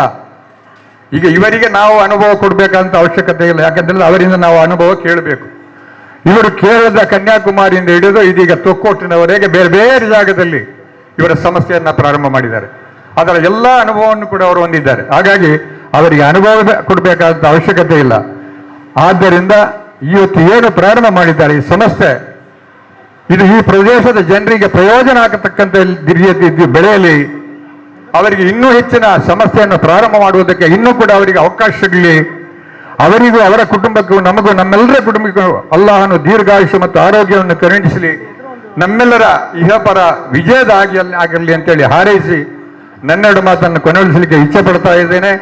ಈಗ ಇವರಿಗೆ ನಾವು ಅನುಭವ ಕೊಡಬೇಕಂತ ಅವಶ್ಯಕತೆ ಇಲ್ಲ. ಯಾಕಂದ್ರೆ ಅವರಿಂದ ನಾವು ಅನುಭವ ಕೇಳಬೇಕು. ಇವರು ಕೇರಳದ ಕನ್ಯಾಕುಮಾರಿಯಿಂದ ಹಿಡಿದು ಇದೀಗ ತೊಕ್ಕೋಟಿನವರೆಗೆ ಬೇರೆ ಬೇರೆ ಜಾಗದಲ್ಲಿ ಇವರ ಸಮಸ್ಯೆಯನ್ನ ಪ್ರಾರಂಭ ಮಾಡಿದ್ದಾರೆ. ಅದರ ಎಲ್ಲ ಅನುಭವವನ್ನು ಕೂಡ ಅವರು ಹೊಂದಿದ್ದಾರೆ. ಹಾಗಾಗಿ ಅವರಿಗೆ ಅನುಭವ ಕೊಡಬೇಕಾದಂಥ ಅವಶ್ಯಕತೆ ಇಲ್ಲ. ಆದ್ದರಿಂದ ಇವತ್ತು ಏನು ಪ್ರಾರಂಭ ಮಾಡಿದ್ದಾರೆ ಈ ಸಂಸ್ಥೆ, ಇದು ಈ ಪ್ರದೇಶದ ಜನರಿಗೆ ಪ್ರಯೋಜನ ಆಗತಕ್ಕಂಥ ರೀತಿಯಲ್ಲಿ ಬೆಳೆಯಲಿ, ಅವರಿಗೆ ಇನ್ನೂ ಹೆಚ್ಚಿನ ಸಮಸ್ಯೆಯನ್ನು ಪ್ರಾರಂಭ ಮಾಡುವುದಕ್ಕೆ ಇನ್ನೂ ಕೂಡ ಅವರಿಗೆ ಅವಕಾಶ ಸಿಗಲಿ, ಅವರಿಗೂ ಅವರ ಕುಟುಂಬಕ್ಕೂ ನಮಗೂ ನಮ್ಮೆಲ್ಲರ ಕುಟುಂಬಕ್ಕೂ ಅಲ್ಲಾಹನು ದೀರ್ಘಾಯುಷ್ಯ ಮತ್ತು ಆರೋಗ್ಯವನ್ನು ಕರುಣಿಸಲಿ, ನಮ್ಮೆಲ್ಲರ ಇಹಪರ ವಿಜಯದ ಆಗಿರಲಿ ಅಂತೇಳಿ ಹಾರೈಸಿ ನನ್ನೆರಡು ಮಾತನ್ನು ಕೊನೆಗೊಳಿಸಲಿಕ್ಕೆ ಇಚ್ಛೆ ಪಡ್ತಾ ಇದ್ದೇನೆ.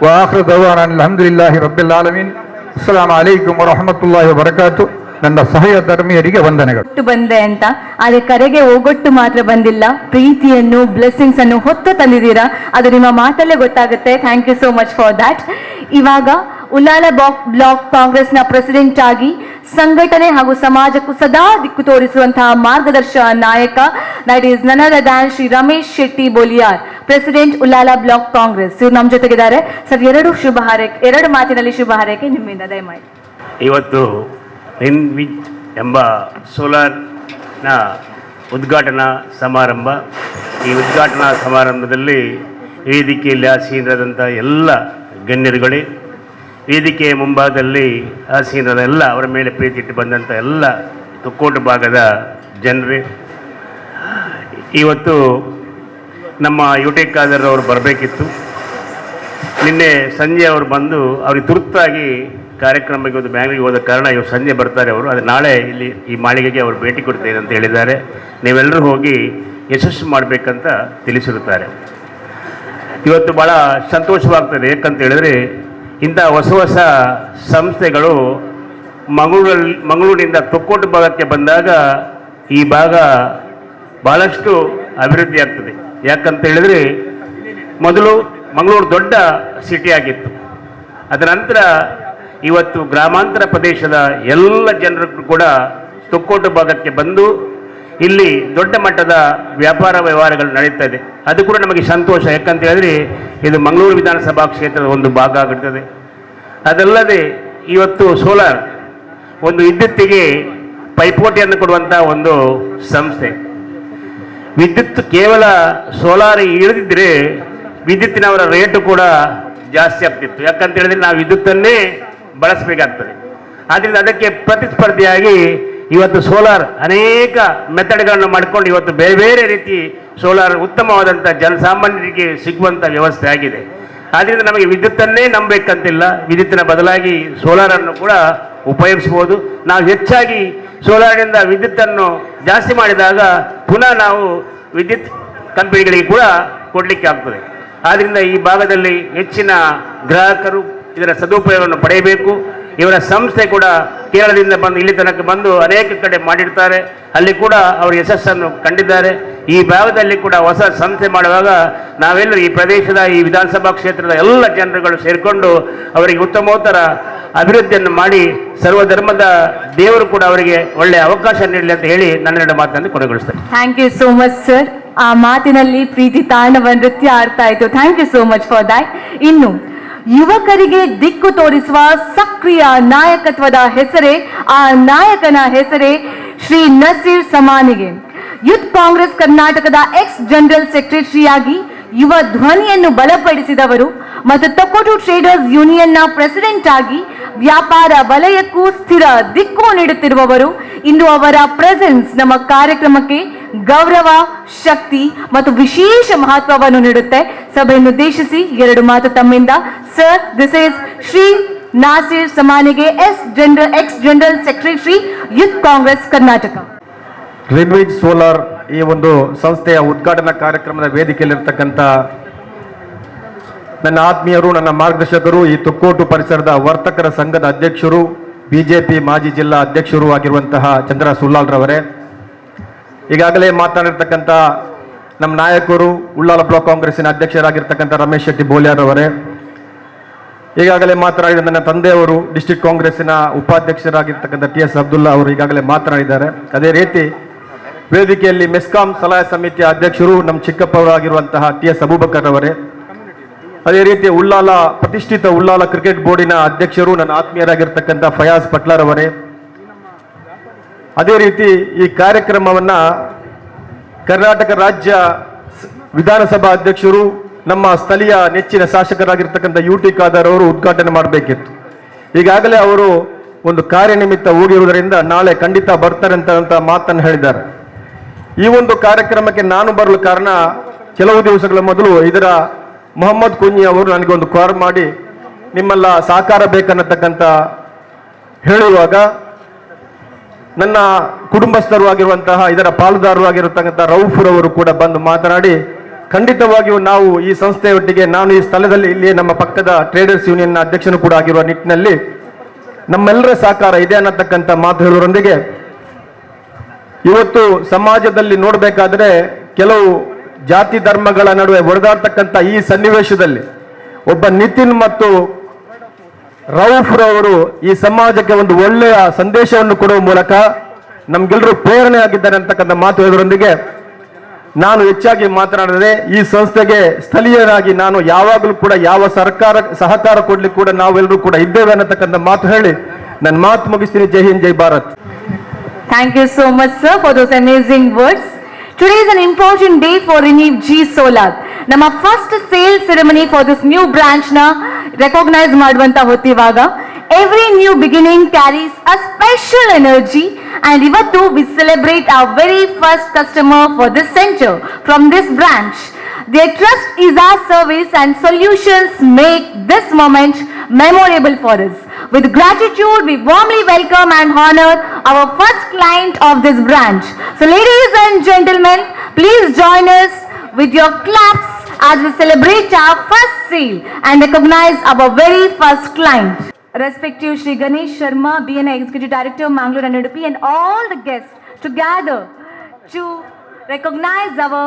ವಾಖಿರು ದವಾನ ಅಲ್ಹಮ್ದುಲಿಲ್ಲಾಹಿ ರಬ್ಬಿಲ್ ಆಲಮೀನ್. ಅಸ್ಸಲಾಮು ಅಲೈಕುಂ ವರಹಮತುಲ್ಲಾಹಿ ವಬರಕಾತು. ನನ್ನ ಸಹಯ ಧರ್ಮೀಯರಿಗೆ ವಂದನೆಗಳು. ಹೊತ್ತು ಬಂದೆ ಅಂತ, ಆದರೆ ಕರೆಗೆ ಹೋಗೊಟ್ಟು ಮಾತ್ರ ಬಂದಿಲ್ಲ, ಪ್ರೀತಿಯನ್ನು ಬ್ಲೆಸ್ಸಿಂಗ್ಸ್ ಅನ್ನು ಹೊತ್ತು ತಂದಿದ್ದೀರಾ, ಅದು ನಿಮ್ಮ ಮಾತಲ್ಲೇ ಗೊತ್ತಾಗುತ್ತೆ. Thank you so much for that. ಇವಾಗ ಉಳ್ಳಾಲ ಬ್ಲಾಕ್ ಕಾಂಗ್ರೆಸ್ನ ಪ್ರೆಸಿಡೆಂಟ್ ಆಗಿ ಸಂಘಟನೆ ಹಾಗೂ ಸಮಾಜಕ್ಕೂ ಸದಾ ದಿಕ್ಕು ತೋರಿಸುವಂತಹ ಮಾರ್ಗದರ್ಶಕ ನಾಯಕ, that is none other than Shri Ramesh Shetty Boliyar, president Ullal block Congress, ಇವ್ರು ನಮ್ಮ ಜೊತೆಗಿದ್ದಾರೆ. ಸರ್, ಎರಡು ಮಾತಿನಲ್ಲಿ ಶುಭ ಹಾರೈಕೆ ನಿಮ್ಮಿಂದ ದಯಮಾಡಿ. ಇವತ್ತು ಇನ್ವಿಚ್ ಎಂಬ ಸೋಲಾರ್ನ ಉದ್ಘಾಟನಾ ಸಮಾರಂಭ. ಈ ಉದ್ಘಾಟನಾ ಸಮಾರಂಭದಲ್ಲಿ ವೇದಿಕೆಯಲ್ಲಿ ಆಸೀನರಾದಂಥ ಎಲ್ಲ ಗಣ್ಯರುಗಳೇ, ವೇದಿಕೆಯ ಮುಂಭಾಗದಲ್ಲಿ ಆಸೀನರಾದ ಎಲ್ಲ ಅವರ ಮೇಲೆ ಪ್ರೀತಿ ಇಟ್ಟು ಬಂದಂಥ ಎಲ್ಲ ತುಕ್ಕೋಟು ಭಾಗದ ಜನರೇ, ಇವತ್ತು ನಮ್ಮ ಯುಟೆಕ್ ಖಾದರ್ ಅವರು ಬರಬೇಕಿತ್ತು. ನಿನ್ನೆ ಸಂಜೆ ಅವರು ಬಂದು ಅವ್ರಿಗೆ ತುರ್ತಾಗಿ ಕಾರ್ಯಕ್ರಮಕ್ಕೆ ಒಂದು ಬ್ಯಾಂಗ್ಳೂರಿಗೆ ಹೋದ ಕಾರಣ ಇವತ್ತು ಸಂಜೆ ಬರ್ತಾರೆ ಅವರು. ಅದು ನಾಳೆ ಇಲ್ಲಿ ಈ ಮಾಳಿಗೆಗೆ ಅವರು ಭೇಟಿ ಕೊಡ್ತೇನೆ ಅಂತ ಹೇಳಿದ್ದಾರೆ. ನೀವೆಲ್ಲರೂ ಹೋಗಿ ಯಶಸ್ಸು ಮಾಡಬೇಕಂತ ತಿಳಿಸಿರುತ್ತಾರೆ. ಇವತ್ತು ಭಾಳ ಸಂತೋಷವಾಗ್ತದೆ. ಯಾಕಂತ ಹೇಳಿದ್ರೆ ಇಂಥ ಹೊಸ ಹೊಸ ಸಂಸ್ಥೆಗಳು ಮಂಗಳೂರಿನಿಂದ ತೊಕ್ಕೋಟು ಭಾಗಕ್ಕೆ ಬಂದಾಗ ಈ ಭಾಗ ಭಾಳಷ್ಟು ಅಭಿವೃದ್ಧಿ ಆಗ್ತದೆ. ಯಾಕಂತ ಹೇಳಿದರೆ ಮೊದಲು ಮಂಗಳೂರು ದೊಡ್ಡ ಸಿಟಿ ಆಗಿತ್ತು. ಅದರ ನಂತರ ಇವತ್ತು ಗ್ರಾಮಾಂತರ ಪ್ರದೇಶದ ಎಲ್ಲ ಜನರು ಕೂಡ ತೊಕ್ಕೋಟು ಭಾಗಕ್ಕೆ ಬಂದು ಇಲ್ಲಿ ದೊಡ್ಡ ಮಟ್ಟದ ವ್ಯಾಪಾರ ವ್ಯವಹಾರಗಳು ನಡೀತಾ ಇದೆ. ಅದು ಕೂಡ ನಮಗೆ ಸಂತೋಷ. ಯಾಕಂತ ಹೇಳಿದ್ರೆ ಇದು ಮಂಗಳೂರು ವಿಧಾನಸಭಾ ಕ್ಷೇತ್ರದ ಒಂದು ಭಾಗ ಆಗಿರ್ತದೆ. ಅದಲ್ಲದೆ ಇವತ್ತು ಸೋಲಾರ್ ಒಂದು ವಿದ್ಯುತ್ತಿಗೆ ಪೈಪೋಟಿಯನ್ನು ಕೊಡುವಂಥ ಒಂದು ಸಂಸ್ಥೆ. ವಿದ್ಯುತ್ ಕೇವಲ ಸೋಲಾರ್ ಇಳಿದಿದ್ದರೆ ವಿದ್ಯುತ್ತಿನವರ ರೇಟು ಕೂಡ ಜಾಸ್ತಿ ಆಗ್ತಿತ್ತು. ಯಾಕಂತ ಹೇಳಿದ್ರೆ ನಾವು ವಿದ್ಯುತ್ತನ್ನೇ ಬಳಸಬೇಕಾಗ್ತದೆ. ಆದ್ದರಿಂದ ಅದಕ್ಕೆ ಪ್ರತಿಸ್ಪರ್ಧಿಯಾಗಿ ಇವತ್ತು ಸೋಲಾರ್ ಅನೇಕ ಮೆಥಡ್ಗಳನ್ನು ಮಾಡಿಕೊಂಡು ಇವತ್ತು ಬೇರೆ ಬೇರೆ ರೀತಿ ಸೋಲಾರ್ ಉತ್ತಮವಾದಂಥ ಜನಸಾಮಾನ್ಯರಿಗೆ ಸಿಗುವಂಥ ವ್ಯವಸ್ಥೆ ಆಗಿದೆ. ಆದ್ದರಿಂದ ನಮಗೆ ವಿದ್ಯುತ್ತನ್ನೇ ನಂಬಬೇಕಂತಿಲ್ಲ, ವಿದ್ಯುತ್ತಿನ ಬದಲಾಗಿ ಸೋಲಾರನ್ನು ಕೂಡ ಉಪಯೋಗಿಸ್ಬೋದು. ನಾವು ಹೆಚ್ಚಾಗಿ ಸೋಲಾರ್ನಿಂದ ವಿದ್ಯುತ್ತನ್ನು ಜಾಸ್ತಿ ಮಾಡಿದಾಗ ಪುನಃ ನಾವು ವಿದ್ಯುತ್ ಕಂಪನಿಗಳಿಗೆ ಕೂಡ ಕೊಡಲಿಕ್ಕೆ ಆಗ್ತದೆ. ಆದ್ದರಿಂದ ಈ ಭಾಗದಲ್ಲಿ ಹೆಚ್ಚಿನ ಗ್ರಾಹಕರು ಇದರ ಸದುಪಯೋಗವನ್ನು ಪಡೆಯಬೇಕು. ಇವರ ಸಂಸ್ಥೆ ಕೂಡ ಕೇರಳದಿಂದ ಬಂದು ಇಲ್ಲಿ ತನಕ ಬಂದು ಅನೇಕ ಕಡೆ ಮಾಡಿರ್ತಾರೆ, ಅಲ್ಲಿ ಕೂಡ ಅವರು ಯಶಸ್ಸನ್ನು ಕಂಡಿದ್ದಾರೆ. ಈ ಭಾಗದಲ್ಲಿ ಕೂಡ ಹೊಸ ಸಂಸ್ಥೆ ಮಾಡುವಾಗ ನಾವೆಲ್ಲರೂ ಈ ಪ್ರದೇಶದ ಈ ವಿಧಾನಸಭಾ ಕ್ಷೇತ್ರದ ಎಲ್ಲ ಜನರುಗಳು ಸೇರಿಕೊಂಡು ಅವರಿಗೆ ಉತ್ತಮೋತ್ತರ ಅಭಿವೃದ್ಧಿಯನ್ನು ಮಾಡಿ ಸರ್ವಧರ್ಮದ ದೇವರು ಕೂಡ ಅವರಿಗೆ ಒಳ್ಳೆಯ ಅವಕಾಶ ನೀಡಲಿ ಅಂತ ಹೇಳಿ ನನ್ನೆರಡು ಮಾತನ್ನು ಕೊನೆಗೊಳಿಸ್ತೇನೆ. Thank you so much sir. ಆ ಮಾತಿನಲ್ಲಿ ಪ್ರೀತಿ ತಾಂಡವ ನೃತ್ಯ ಆಡ್ತಾ ಇತ್ತು. Thank you so much for that. ಇನ್ನು ಯುವಕರಿಗೆ ದಿಕ್ಕು ತೋರಿಸುವ ಸಕ್ರಿಯ ನಾಯಕತ್ವದ ಹೆಸರೇ, ಆ ನಾಯಕನ ಹೆಸರೇ ಶ್ರೀ ನಸೀರ್ ಸಮಾನಿಗೆ. ಯೂತ್ ಕಾಂಗ್ರೆಸ್ ಕರ್ನಾಟಕದ ಎಕ್ಸ್ ಜನರಲ್ ಸೆಕ್ರೆಟರಿಯಾಗಿ ಯುವ ಧ್ವನಿಯನ್ನು ಬಲಪಡಿಸಿದವರು ಮತ್ತು ತೊಕ್ಕೋಟು ಟ್ರೇಡರ್ಸ್ ಯೂನಿಯನ್ನ ಪ್ರೆಸಿಡೆಂಟ್ ಆಗಿ ವ್ಯಾಪಾರ ವಲಯಕ್ಕೂ ಸ್ಥಿರ ದಿಕ್ಕು ನೀಡುತ್ತಿರುವವರು. ಇಂದು ಅವರ ಪ್ರೆಸೆನ್ಸ್ ನಮ್ಮ ಕಾರ್ಯಕ್ರಮಕ್ಕೆ ಗೌರವ, ಶಕ್ತಿ ಮತ್ತು ವಿಶೇಷ ಮಹತ್ವವನ್ನು ನೀಡುತ್ತೆ. ಸಭೆಯನ್ನು ಉದ್ದೇಶಿಸಿ ಎರಡು ಮಾತು ತಮ್ಮಿಂದ. Sir, this is Shri Nasir Samanige, ex general secretary, youth Congress Karnataka. Greenwich solar ಈ ಒಂದು ಸಂಸ್ಥೆಯ ಉದ್ಘಾಟನಾ ಕಾರ್ಯಕ್ರಮದ ವೇದಿಕೆಯಲ್ಲಿರ್ತಕ್ಕಂಥ ನನ್ನ ಆತ್ಮೀಯರು, ನನ್ನ ಮಾರ್ಗದರ್ಶಕರು, ಈ ತೊಕ್ಕೋಟು ಪರಿಸರದ ವರ್ತಕರ ಸಂಘದ ಅಧ್ಯಕ್ಷರು, ಬಿಜೆಪಿ ಮಾಜಿ ಜಿಲ್ಲಾ ಅಧ್ಯಕ್ಷರು ಆಗಿರುವಂತಹ ಚಂದ್ರ ಸುಲ್ಲಾಲ್ ರವರೇ, ಈಗಾಗಲೇ ಮಾತನಾಡಿರ್ತಕ್ಕಂಥ ನಮ್ಮ ನಾಯಕರು, ಉಳ್ಳಾಲ ಬ್ಲಾಕ್ ಕಾಂಗ್ರೆಸ್ಸಿನ ಅಧ್ಯಕ್ಷರಾಗಿರ್ತಕ್ಕಂಥ ರಮೇಶ್ ಶೆಟ್ಟಿ ಬೋಲಿಯಾರ್ ಅವರೇ, ಈಗಾಗಲೇ ಮಾತನಾಡಿದ ನನ್ನ ತಂದೆಯವರು ಡಿಸ್ಟ್ರಿಕ್ಟ್ ಕಾಂಗ್ರೆಸ್ಸಿನ ಉಪಾಧ್ಯಕ್ಷರಾಗಿರ್ತಕ್ಕಂಥ TS ಅಬ್ದುಲ್ಲಾ ಅವರು ಈಗಾಗಲೇ ಮಾತನಾಡಿದ್ದಾರೆ. ಅದೇ ರೀತಿ ವೇದಿಕೆಯಲ್ಲಿ ಮೆಸ್ಕಾಂ ಸಲಹಾ ಸಮಿತಿಯ ಅಧ್ಯಕ್ಷರು ನಮ್ಮ ಚಿಕ್ಕಪ್ಪವರಾಗಿರುವಂತಹ TS ಅಬೂಬಕರ್ ಅವರೇ, ಅದೇ ರೀತಿ ಪ್ರತಿಷ್ಠಿತ ಉಳ್ಳಾಲ ಕ್ರಿಕೆಟ್ ಬೋರ್ಡಿನ ಅಧ್ಯಕ್ಷರು ನನ್ನ ಆತ್ಮೀಯರಾಗಿರ್ತಕ್ಕಂಥ ಫಯಾಜ್ ಪಟ್ಲಾರ್ ಅವರೇ, ಅದೇ ರೀತಿ ಈ ಕಾರ್ಯಕ್ರಮವನ್ನ ಕರ್ನಾಟಕ ರಾಜ್ಯ ವಿಧಾನಸಭಾ ಅಧ್ಯಕ್ಷರು, ನಮ್ಮ ಸ್ಥಳೀಯ ನೆಚ್ಚಿನ ಶಾಸಕರಾಗಿರ್ತಕ್ಕಂಥ UT ಖಾದರ್ ಅವರು ಉದ್ಘಾಟನೆ ಮಾಡಬೇಕಿತ್ತು. ಈಗಾಗಲೇ ಅವರು ಒಂದು ಕಾರ್ಯನಿಮಿತ್ತ ಹೋಗಿರುವುದರಿಂದ ನಾಳೆ ಖಂಡಿತ ಬರ್ತಾರೆ ಅಂತ ಮಾತನ್ನು ಹೇಳಿದ್ದಾರೆ. ಈ ಒಂದು ಕಾರ್ಯಕ್ರಮಕ್ಕೆ ನಾನು ಬರಲು ಕಾರಣ, ಕೆಲವು ದಿವಸಗಳ ಮೊದಲು ಇದರ ಮೊಹಮ್ಮದ್ ಕುಂಜಿ ಅವರು ನನಗೆ ಒಂದು ಕಾಲ್ ಮಾಡಿ ನಿಮ್ಮೆಲ್ಲ ಸಹಕಾರ ಬೇಕನ್ನತಕ್ಕಂಥ ಹೇಳುವಾಗ ನನ್ನ ಕುಟುಂಬಸ್ಥರು ಆಗಿರುವಂತಹ ಇದರ ಪಾಲುದಾರರು ಆಗಿರತಕ್ಕಂಥ ರೌಫ್ರವರು ಕೂಡ ಬಂದು ಮಾತನಾಡಿ, ಖಂಡಿತವಾಗಿಯೂ ನಾವು ಈ ಸಂಸ್ಥೆಯೊಟ್ಟಿಗೆ, ನಾನು ಈ ಸ್ಥಳದಲ್ಲಿ ಇಲ್ಲಿ ನಮ್ಮ ಪಕ್ಕದ ಟ್ರೇಡರ್ಸ್ ಯೂನಿಯನ್ ಅಧ್ಯಕ್ಷನು ಕೂಡ ಆಗಿರುವ ನಿಟ್ಟಿನಲ್ಲಿ ನಮ್ಮೆಲ್ಲರ ಸಹಕಾರ ಇದೆ ಅನ್ನತಕ್ಕಂಥ ಮಾತು ಹೇಳುವುದರೊಂದಿಗೆ, ಇವತ್ತು ಸಮಾಜದಲ್ಲಿ ನೋಡಬೇಕಾದ್ರೆ ಕೆಲವು ಜಾತಿ ಧರ್ಮಗಳ ನಡುವೆ ಒಡೆದಾಡ್ತಕ್ಕಂಥ ಈ ಸನ್ನಿವೇಶದಲ್ಲಿ ಒಬ್ಬ ನಿತಿನ್ ಮತ್ತು ರೌಫ್ರವರು ಈ ಸಮಾಜಕ್ಕೆ ಒಂದು ಒಳ್ಳೆಯ ಸಂದೇಶವನ್ನು ಕೊಡುವ ಮೂಲಕ ನಮ್ಗೆಲ್ಲರೂ ಪ್ರೇರಣೆ ಆಗಿದ್ದಾರೆ ಅಂತಕ್ಕಂಥ ಮಾತು ಹೇಳೋದ್ರೊಂದಿಗೆ ನಾನು ಹೆಚ್ಚಾಗಿ ಮಾತನಾಡಿದರೆ, ಈ ಸಂಸ್ಥೆಗೆ ಸ್ಥಳೀಯರಾಗಿ ನಾನು ಯಾವಾಗಲೂ ಕೂಡ ಯಾವ ಸಹಕಾರ ಕೊಡ್ಲಿಕ್ಕೆ ಕೂಡ ನಾವೆಲ್ಲರೂ ಕೂಡ ಇದ್ದೇವೆ ಅನ್ನತಕ್ಕಂಥ ಮಾತು ಹೇಳಿ ನನ್ನ ಮಾತು ಮುಗಿಸ್ತೀನಿ. ಜೈ ಹಿಂದ್, ಜೈ Bharat. Thank you so much, sir, for those amazing words. Today is an important day for Renew G Solar. Nama first sale ceremony for this new branch na recognize ಮಾಡುವಂತ ಹೊತ್ತಿವಾಗ every new beginning carries a special energy, and ivattu we celebrate our very first customer for this center from this branch. Their trust is our service, and solutions make this moment memorable for us. With gratitude, we warmly welcome and honor our first client of this branch. So ladies and gentlemen, please join us with your claps as we celebrate our first sale and recognize our very first client. Respective Shri Ganesh Sharma, BNI Executive Director, Mangalore and Udupi, and all the guests together to recognize our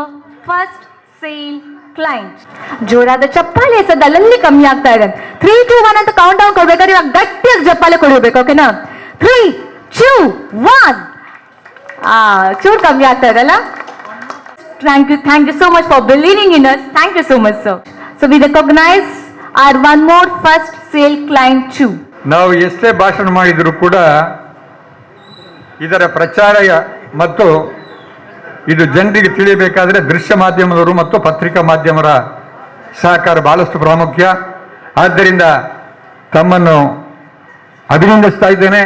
first sale client. ಜೋರಾದ ಚಪ್ಪಾಳೆ ಸದ್ದಲ್ಲಿ ಕಮ್ಮಿ ಆಗ್ತಾ ಇದೆ. 3, 2, 1 ಅಂತ count down ಕೊಡ್ಬೇಕಾದ್ರೆ ಇವಾಗ ಗಟ್ಟಿಯಾಗಿ ಚಪ್ಪಾಳೆ ಕೊಡಬೇಕು, ಓಕೆನಾ? 3, 2, 1. ಚೂರು ಕಮ್ಮಿ ಆಗ್ತಾ ಇದೆಲ್ಲ. Thank you so much for believing in us. Thank you so much, sir. So we recognize our one more first sale client too. ನಾವು ಎಷ್ಟೇ ಭಾಷಣ ಮಾಡಿದರೂ ಕೂಡ ಇದರ ಪ್ರಚಾರ ಮತ್ತು ಇದು ಜನರಿಗೆ ತಿಳಿಯಬೇಕಾದರೆ ದೃಶ್ಯ ಮಾಧ್ಯಮದವರು ಮತ್ತು ಪತ್ರಿಕಾ ಮಾಧ್ಯಮರ ಸಹಕಾರ ಬಹಳಷ್ಟು ಪ್ರಾಮುಖ್ಯ. ಆದ್ದರಿಂದ ತಮ್ಮನ್ನು ಅಭಿನಂದಿಸ್ತಾ ಇದ್ದೇನೆ.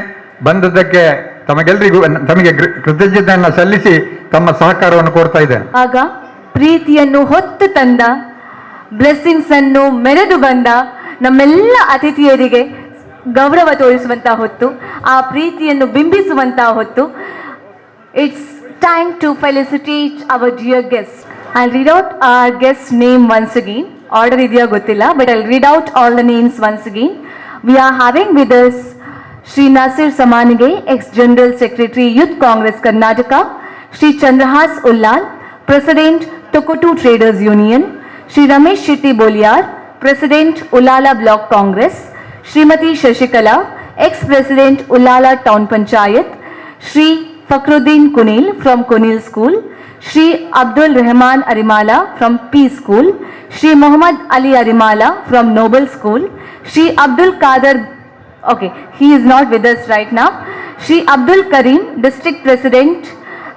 ಬಂದದ್ದಕ್ಕೆ ತಮಗೆ ಕೃತಜ್ಞತೆಯನ್ನು ಸಲ್ಲಿಸಿ ತಮ್ಮ ಸಹಕಾರವನ್ನು ಕೋರ್ತಾ ಇದ್ದೇನೆ. ಆಗ ಪ್ರೀತಿಯನ್ನು ಹೊತ್ತು ತಂದ, ಬ್ಲೆಸ್ಸಿಂಗ್ಸ್ ಅನ್ನು ಮೆರೆದು ಬಂದ ನಮ್ಮೆಲ್ಲ ಅತಿಥಿಯರಿಗೆ ಗೌರವ ತೋರಿಸುವಂತಹ ಹೊತ್ತು, ಆ ಪ್ರೀತಿಯನ್ನು ಬಿಂಬಿಸುವಂತಹ ಹೊತ್ತು. It's time to felicitate our dear guests. I'll read out our guest name once again. Order idya gottilla, but I'll read out all the names once again. We are having with us Shri Nasir Samanige, ex-General Secretary, Youth Congress Karnataka; Shri Chandrahas Ullal, President, Tokotu Traders Union; Shri Ramesh Shetty Bolyar, President, Ullala Block Congress; Srimati Shashikala, ex-President, Ullala Town Panchayat; Shri Fakhruddin Kunil from Kunil School; Shri Abdul Rahman Arimala from P School; Shri Muhammad Ali Arimala from Noble School; Shri Abdul Qadir, okay, he is not with us right now; Shri Abdul Karim, District President,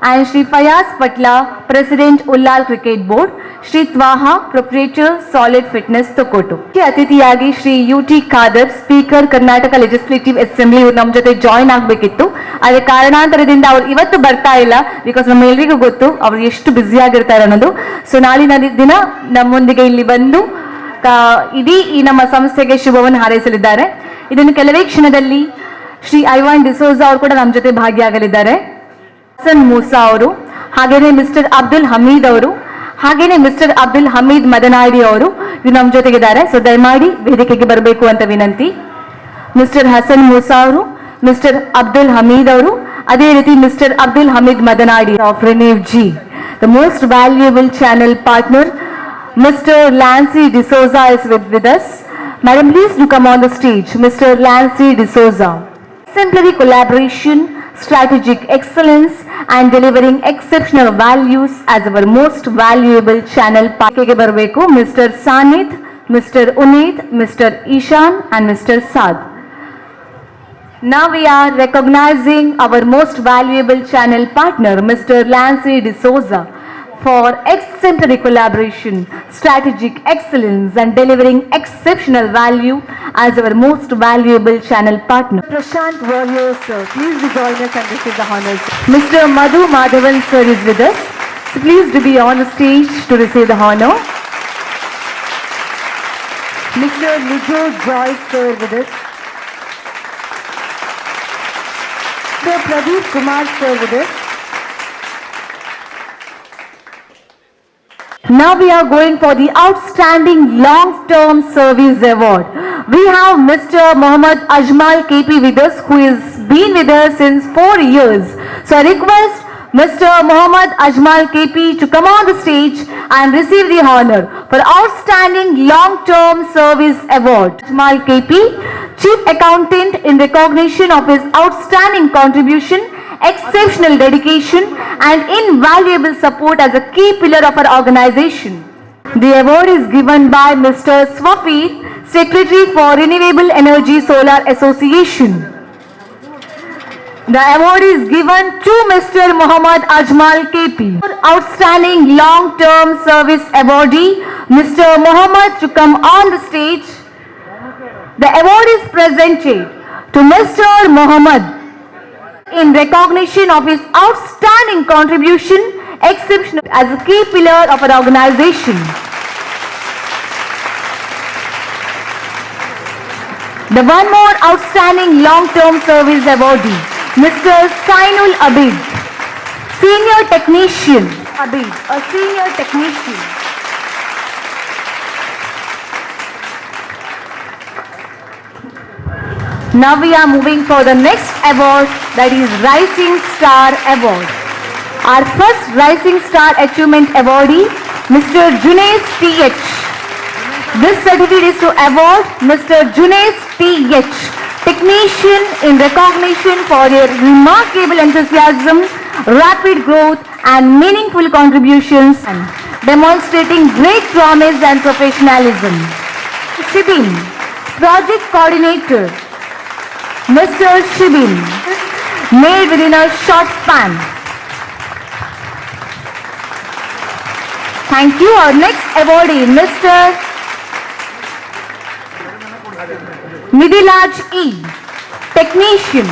and Shri Fayaz Patla, President, Ullal Cricket Board; Shri Twaha, Proprietor, Solid Fitness, Tokotu. ಅತಿಥಿಯಾಗಿ Shri UT Khader, speaker, Karnataka legislative assembly, ನಮ್ಮ ಜೊತೆ join ಆಗಬೇಕಿತ್ತು. ಆದರೆ ಕಾರಣಾಂತರದಿಂದ ಅವ್ರು ಇವತ್ತು ಬರ್ತಾ ಇಲ್ಲ. Because ನಮ್ಮ ಎಲ್ರಿಗೂ ಗೊತ್ತು ಅವ್ರು ಎಷ್ಟು ಬ್ಯುಸಿ ಆಗಿರ್ತಾರೆ ಅನ್ನೋದು. ಸೊ ನಾಳಿನ ದಿನ ನಮ್ಮೊಂದಿಗೆ ಇಲ್ಲಿ ಬಂದು ಇಡೀ ಈ ನಮ್ಮ ಸಂಸ್ಥೆಗೆ ಶುಭವನ್ನು ಹಾರೈಸಲಿದ್ದಾರೆ. ಇದನ್ನು ಕೆಲವೇ ಕ್ಷಣದಲ್ಲಿ ಶ್ರೀ ಐವಾನ್ ಡಿಸೋಜಾ ಅವರು ಕೂಡ ನಮ್ಮ ಜೊತೆ ಭಾಗಿಯಾಗಲಿದ್ದಾರೆ. ಹಸನ್ ಮೂಸಾ ಅವರು, ಹಾಗೇನೆ ಮಿಸ್ಟರ್ ಅಬ್ದುಲ್ ಹಮೀದ್ ಅವರು, ಹಾಗೇನೆ ಮಿಸ್ಟರ್ ಅಬ್ದುಲ್ ಹಮೀದ್ ಮದನಾಡಿ ಅವರು ಇವರು ನಮ್ಮ ಜೊತೆಗಿದ್ದಾರೆ. ಸೊ ದಯಮಾಡಿ ವೇದಿಕೆಗೆ ಬರಬೇಕು ಅಂತ ವಿನಂತಿ. ಮಿಸ್ಟರ್ ಹಸನ್ ಮೂಸಾ ಅವರು, ಮಿಸ್ಟರ್ ಅಬ್ದುಲ್ ಹಮೀದ್ ಅವರು, ಅದೇ ರೀತಿ mister Abdul Hameed Madanadi of Renewgy. The most valuable channel partner mister Lancy D'Souza is with us. Madam, please do come on the stage. Mr. Lancy D'Souza. Exemplary collaboration, strategic excellence, and delivering exceptional values as our most valuable channel. Pakege barbeku Mr. Sanith, Mr. Uneet, Mr. Ishan, and Mr. Saad. Now we are recognizing our most valuable channel partner, Mr. Lancy D'Souza, for exemplary collaboration, strategic excellence, and delivering exceptional value as our most valuable channel partner. Prashant Warrior, sir, please join us and receive the honors. Mr. Madhu Madhavan, sir, is with us. So please to be on the stage to receive the honor. Mr. Lijo Joyce, sir, with us. Mr. Pradeep Kumar, sir, with us. Now we are going for the Outstanding Long-Term Service Award. We have Mr. Mohammad Ajmal KP with us, who has been with us since 4 years. So I request Mr. Mohammad Ajmal KP to come on the stage and receive the honor for Outstanding Long-Term Service Award. Ajmal KP, Chief Accountant, in recognition of his outstanding contribution, exceptional dedication and invaluable support as a key pillar of our organization. The award is given by Mr. Swafir, Secretary for Renewable Energy Solar Association. The award is given to Mr. Mohammad Ajmal KP. Outstanding Long-Term Service Awardee, Mr. Mohammad, to come on the stage. The award is presented to Mr. Mohammad in recognition of his outstanding contribution, exceptional as a key pillar of our organization. The one more outstanding long-term service awardee, Mr. Sainul Abid, Senior Technician. Abid, a Senior Technician. Now we are moving for the next award, that is Rising Star Award. Our first Rising Star Achievement awardee, Mr. Junaid T.H. This certificate is to award Mr. Junaid T.H., Technician, in recognition for their remarkable enthusiasm, rapid growth and meaningful contributions, and demonstrating great promise and professionalism. Shibin, Project Coordinator, Mr. Shibin, made within a short span. Thank you. Our next awardee, Mr. Midilaj E, Technician,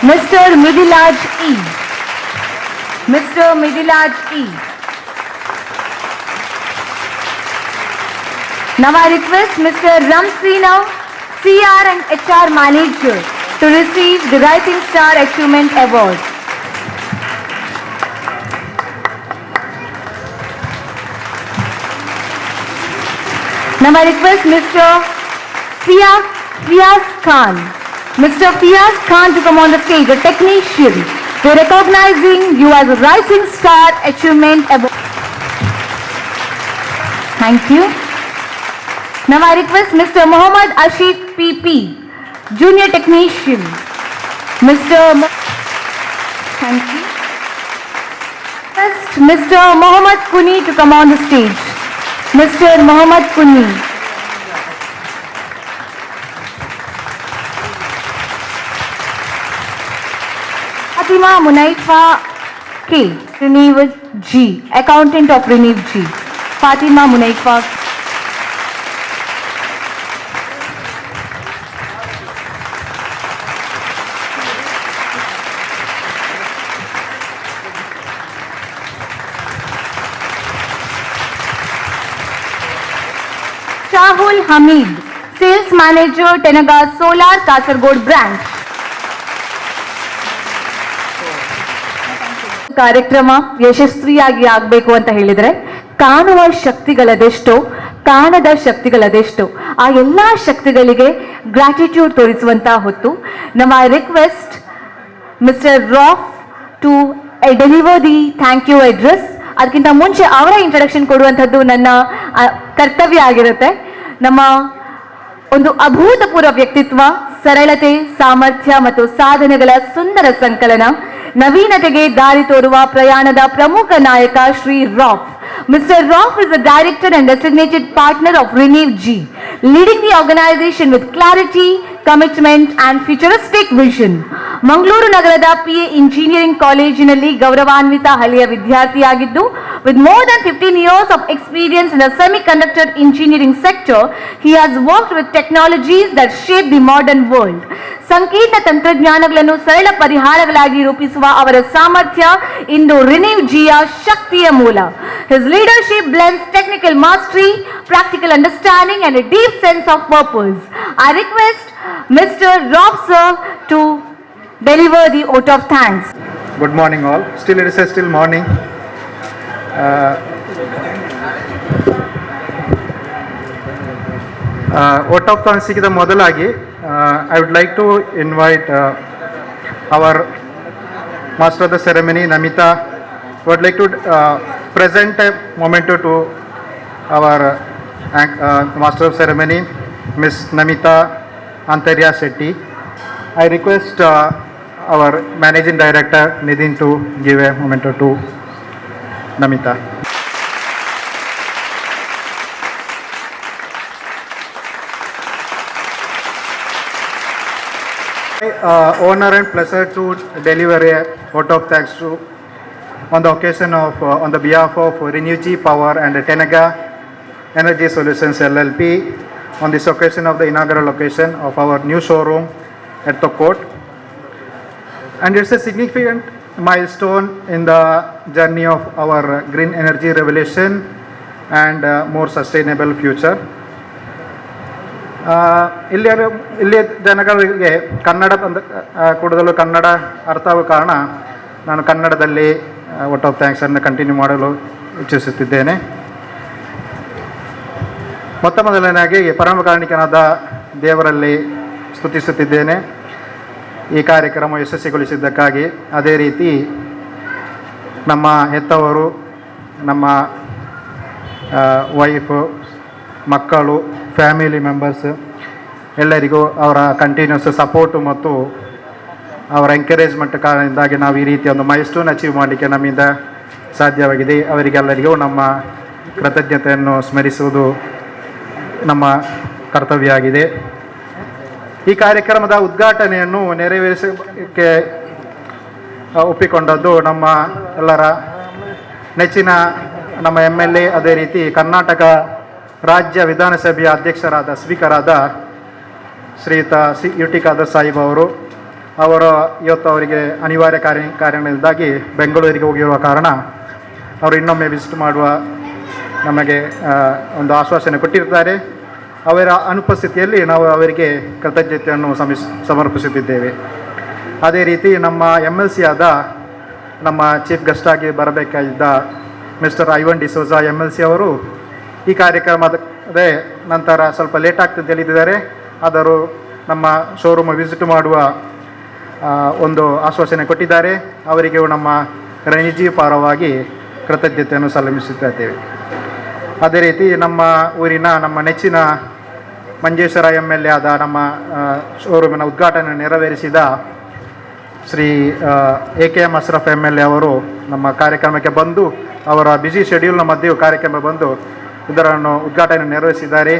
Mr. Midilaj E. Mr. Midilaj E. Now I request Mr. Ramsina, CR and HR Manager, to receive the Rising Star Achievement Award. Now I request Mr. Fiaz Khan, Mr. Fiaz Khan, to come on the stage, a technician. We are recognizing you as a Rising Star Achievement Award. Thank you. Now I request Mr. Mohammad Ashid PP, Junior Technician. Thank you. First, Mr. Mohammad Kuni to come on the stage. Mr. Mohammad Kuni. Fatima Munaifa K, Renew G, Accountant of Renew G. Fatima Munaifa. Shahul Hamid, Sales Manager, Tenaga Solar, Kasargod Branch. ಕಾರ್ಯಕ್ರಮ ಯಶಸ್ವಿಯಾಗಿ ಆಗಬೇಕು ಅಂತ ಹೇಳಿದ್ರೆ ಕಾಣುವ ಶಕ್ತಿಗಳದೆಷ್ಟೋ, ಕಾಣದ ಶಕ್ತಿಗಳದೆಷ್ಟೋ, ಆ ಎಲ್ಲ ಶಕ್ತಿಗಳಿಗೆ ಗ್ರಾಟಿಟ್ಯೂಡ್ ತೋರಿಸುವಂತ ಹೊತ್ತು. ನಮ್ಮ request mister Ralph to deliver the thank you address. ಅದಕ್ಕಿಂತ ಮುಂಚೆ ಅವರ ಇಂಟ್ರಡಕ್ಷನ್ ಕೊಡುವಂಥದ್ದು ನನ್ನ ಕರ್ತವ್ಯ ಆಗಿರುತ್ತೆ. ನಮ್ಮ ಒಂದು ಅಭೂತಪೂರ್ವ ವ್ಯಕ್ತಿತ್ವ, ಸರಳತೆ, ಸಾಮರ್ಥ್ಯ ಮತ್ತು ಸಾಧನೆಗಳ ಸುಂದರ ಸಂಕಲನ, ನವೀನತೆಗೆ ದಾರಿ ತೋರುವ ಪ್ರಯಾಣದ ಪ್ರಮುಖ ನಾಯಕ Shri rough. Mr. Rauf is a director and designated partner of Renew G, leading the organization with clarity, commitment and futuristic vision. Mangaluru ನಗರದ PA ಇಂಜಿನಿಯರಿಂಗ್ ಕಾಲೇಜಿನಲ್ಲಿ ಗೌರವಾನ್ವಿತ ಹಳೆಯ ವಿದ್ಯಾರ್ಥಿಯಾಗಿದ್ದು With more than 15 years of experience in the semiconductor engineering sector, he has worked with technologies that shape the modern world. ಸಂಕೀರ್ಣ ತಂತ್ರಜ್ಞಾನಗಳನ್ನು ಸರಳ ಪರಿಹಾರಗಳಾಗಿ ರೂಪಿಸುವ ಅವರ ಸಾಮರ್ಥ್ಯ ಇಂದು ರಿನ್ಯೂ ಜಿಯ ಶಕ್ತಿಯ ಮೂಲ. His leadership blends technical mastery, practical understanding and a deep sense of purpose. I request Mr. Rob sir to deliver the vote of thanks. Good morning all. Still it is still morning. Vote of thanks ಗೆ ಮೊದಲಾಗಿ I would like to invite our master of the ceremony, Namita. Would like to present a memento to our master of ceremony, Miss Namita Antarya Shetty. I request our managing director Nidin to give a memento to Namita. Honor and pleasure to deliver a vote of thanks to on the occasion of on the behalf of Renew Power and Tenaga Energy Solutions LLP on this occasion of the inaugural occasion of our new showroom at Tokkot. And it's a significant milestone in the journey of our green energy revolution and more sustainable future. ಇಲ್ಲಿ ಜನಗಳಿಗೆ ಕನ್ನಡ ಕೂಡದಲ್ಲೂ ಕನ್ನಡ ಅರ್ಥವಾಗುವ ಕಾರಣ ನಾನು ಕನ್ನಡದಲ್ಲಿ vote of thanks ಅನ್ನು continue ಮಾಡಲು ಇಚ್ಛಿಸುತ್ತಿದ್ದೇನೆ. ಮೊದಲನೇದಾಗಿ ಪರಮ ಕಾರಣಿಕನಾದ ದೇವರಲ್ಲಿ ಸ್ತುತಿಸುತ್ತಿದ್ದೇನೆ ಈ ಕಾರ್ಯಕ್ರಮ ಯಶಸ್ವಿಗೊಳಿಸಿದ್ದಕ್ಕಾಗಿ. ಅದೇ ರೀತಿ ನಮ್ಮ ಹೆತ್ತವರು, ನಮ್ಮ ವೈಫು, ಮಕ್ಕಳು, ಫ್ಯಾಮಿಲಿ ಮೆಂಬರ್ಸ್ ಎಲ್ಲರಿಗೂ ಅವರ ಕಂಟಿನ್ಯೂಸ್ ಸಪೋರ್ಟು ಮತ್ತು ಅವರ ಎಂಕರೇಜ್ಮೆಂಟ್ ಕಾರಣದಿಂದಾಗಿ ನಾವು ಈ ರೀತಿಯ ಒಂದು ಮೈಲ್ಸ್ಟೋನ್ ಅಚೀವ್ ಮಾಡಲಿಕ್ಕೆ ನಮ್ಮಿಂದ ಸಾಧ್ಯವಾಗಿದೆ. ಅವರಿಗೆಲ್ಲರಿಗೂ ನಮ್ಮ ಕೃತಜ್ಞತೆಯನ್ನು ಸ್ಮರಿಸುವುದು ನಮ್ಮ ಕರ್ತವ್ಯ ಆಗಿದೆ. ಈ ಕಾರ್ಯಕ್ರಮದ ಉದ್ಘಾಟನೆಯನ್ನು ನೆರವೇರಿಸಲಿಕ್ಕೆ ಒಪ್ಪಿಕೊಂಡದ್ದು ನಮ್ಮ ಎಲ್ಲರ ನೆಚ್ಚಿನ ನಮ್ಮ MLA, ಅದೇ ರೀತಿ ಕರ್ನಾಟಕ ರಾಜ್ಯ ವಿಧಾನಸಭೆಯ ಅಧ್ಯಕ್ಷರಾದ ಸ್ಪೀಕರಾದ ಶ್ರೀಯುತ UT ಖಾದರ್ ಸಾಹಿಬ್ ಅವರು. ಇವತ್ತು ಅವರಿಗೆ ಅನಿವಾರ್ಯ ಕಾರಣದಿಂದಾಗಿ ಬೆಂಗಳೂರಿಗೆ ಹೋಗಿರುವ ಕಾರಣ ಅವರು ಇನ್ನೊಮ್ಮೆ ವಿಸಿಟ್ ಮಾಡುವ ನಮಗೆ ಒಂದು ಆಶ್ವಾಸನೆ ಕೊಟ್ಟಿರ್ತಾರೆ. ಅವರ ಅನುಪಸ್ಥಿತಿಯಲ್ಲಿ ನಾವು ಅವರಿಗೆ ಕೃತಜ್ಞತೆಯನ್ನು ಸಮರ್ಪಿಸುತ್ತಿದ್ದೇವೆ. ಅದೇ ರೀತಿ ನಮ್ಮ MLC ಆದ ನಮ್ಮ ಚೀಫ್ ಗೆಸ್ಟ್ ಆಗಿ ಬರಬೇಕಾಗಿದ್ದ ಮಿಸ್ಟರ್ ಐವನ್ ಡಿಸೋಜಾ MLC ಅವರು ಈ ಕಾರ್ಯಕ್ರಮದ ನಂತರ ಸ್ವಲ್ಪ ಲೇಟ್ ಆಗ್ತದೆ ಹೇಳಿದ್ದಾರೆ. ಆದರೂ ನಮ್ಮ ಶೋರೂಮ್ ವಿಸಿಟ್ ಮಾಡುವ ಒಂದು ಆಶ್ವಾಸನೆ ಕೊಟ್ಟಿದ್ದಾರೆ. ಅವರಿಗೆ ನಮ್ಮ ರಣಜಿ ಪರವಾಗಿ ಕೃತಜ್ಞತೆಯನ್ನು ಸಲ್ಲಿಸುತ್ತಿದ್ದೇವೆ. ಅದೇ ರೀತಿ ನಮ್ಮ ಊರಿನ ನಮ್ಮ ನೆಚ್ಚಿನ ಮಂಜೇಶ್ವರ MLA ಆದ ನಮ್ಮ ಶೋರೂಮಿನ ಉದ್ಘಾಟನೆ ನೆರವೇರಿಸಿದ ಶ್ರೀ AKM ಅಶ್ರಫ್ MLA ಅವರು ನಮ್ಮ ಕಾರ್ಯಕ್ರಮಕ್ಕೆ ಬಂದು ಅವರ ಬ್ಯುಸಿ ಶೆಡ್ಯೂಲ್ನ ಮಧ್ಯೆ ಕಾರ್ಯಕ್ರಮ ಬಂದು ಇದನ್ನು ಉದ್ಘಾಟನೆ ನೆರವೇರಿಸಿದ್ದಾರೆ.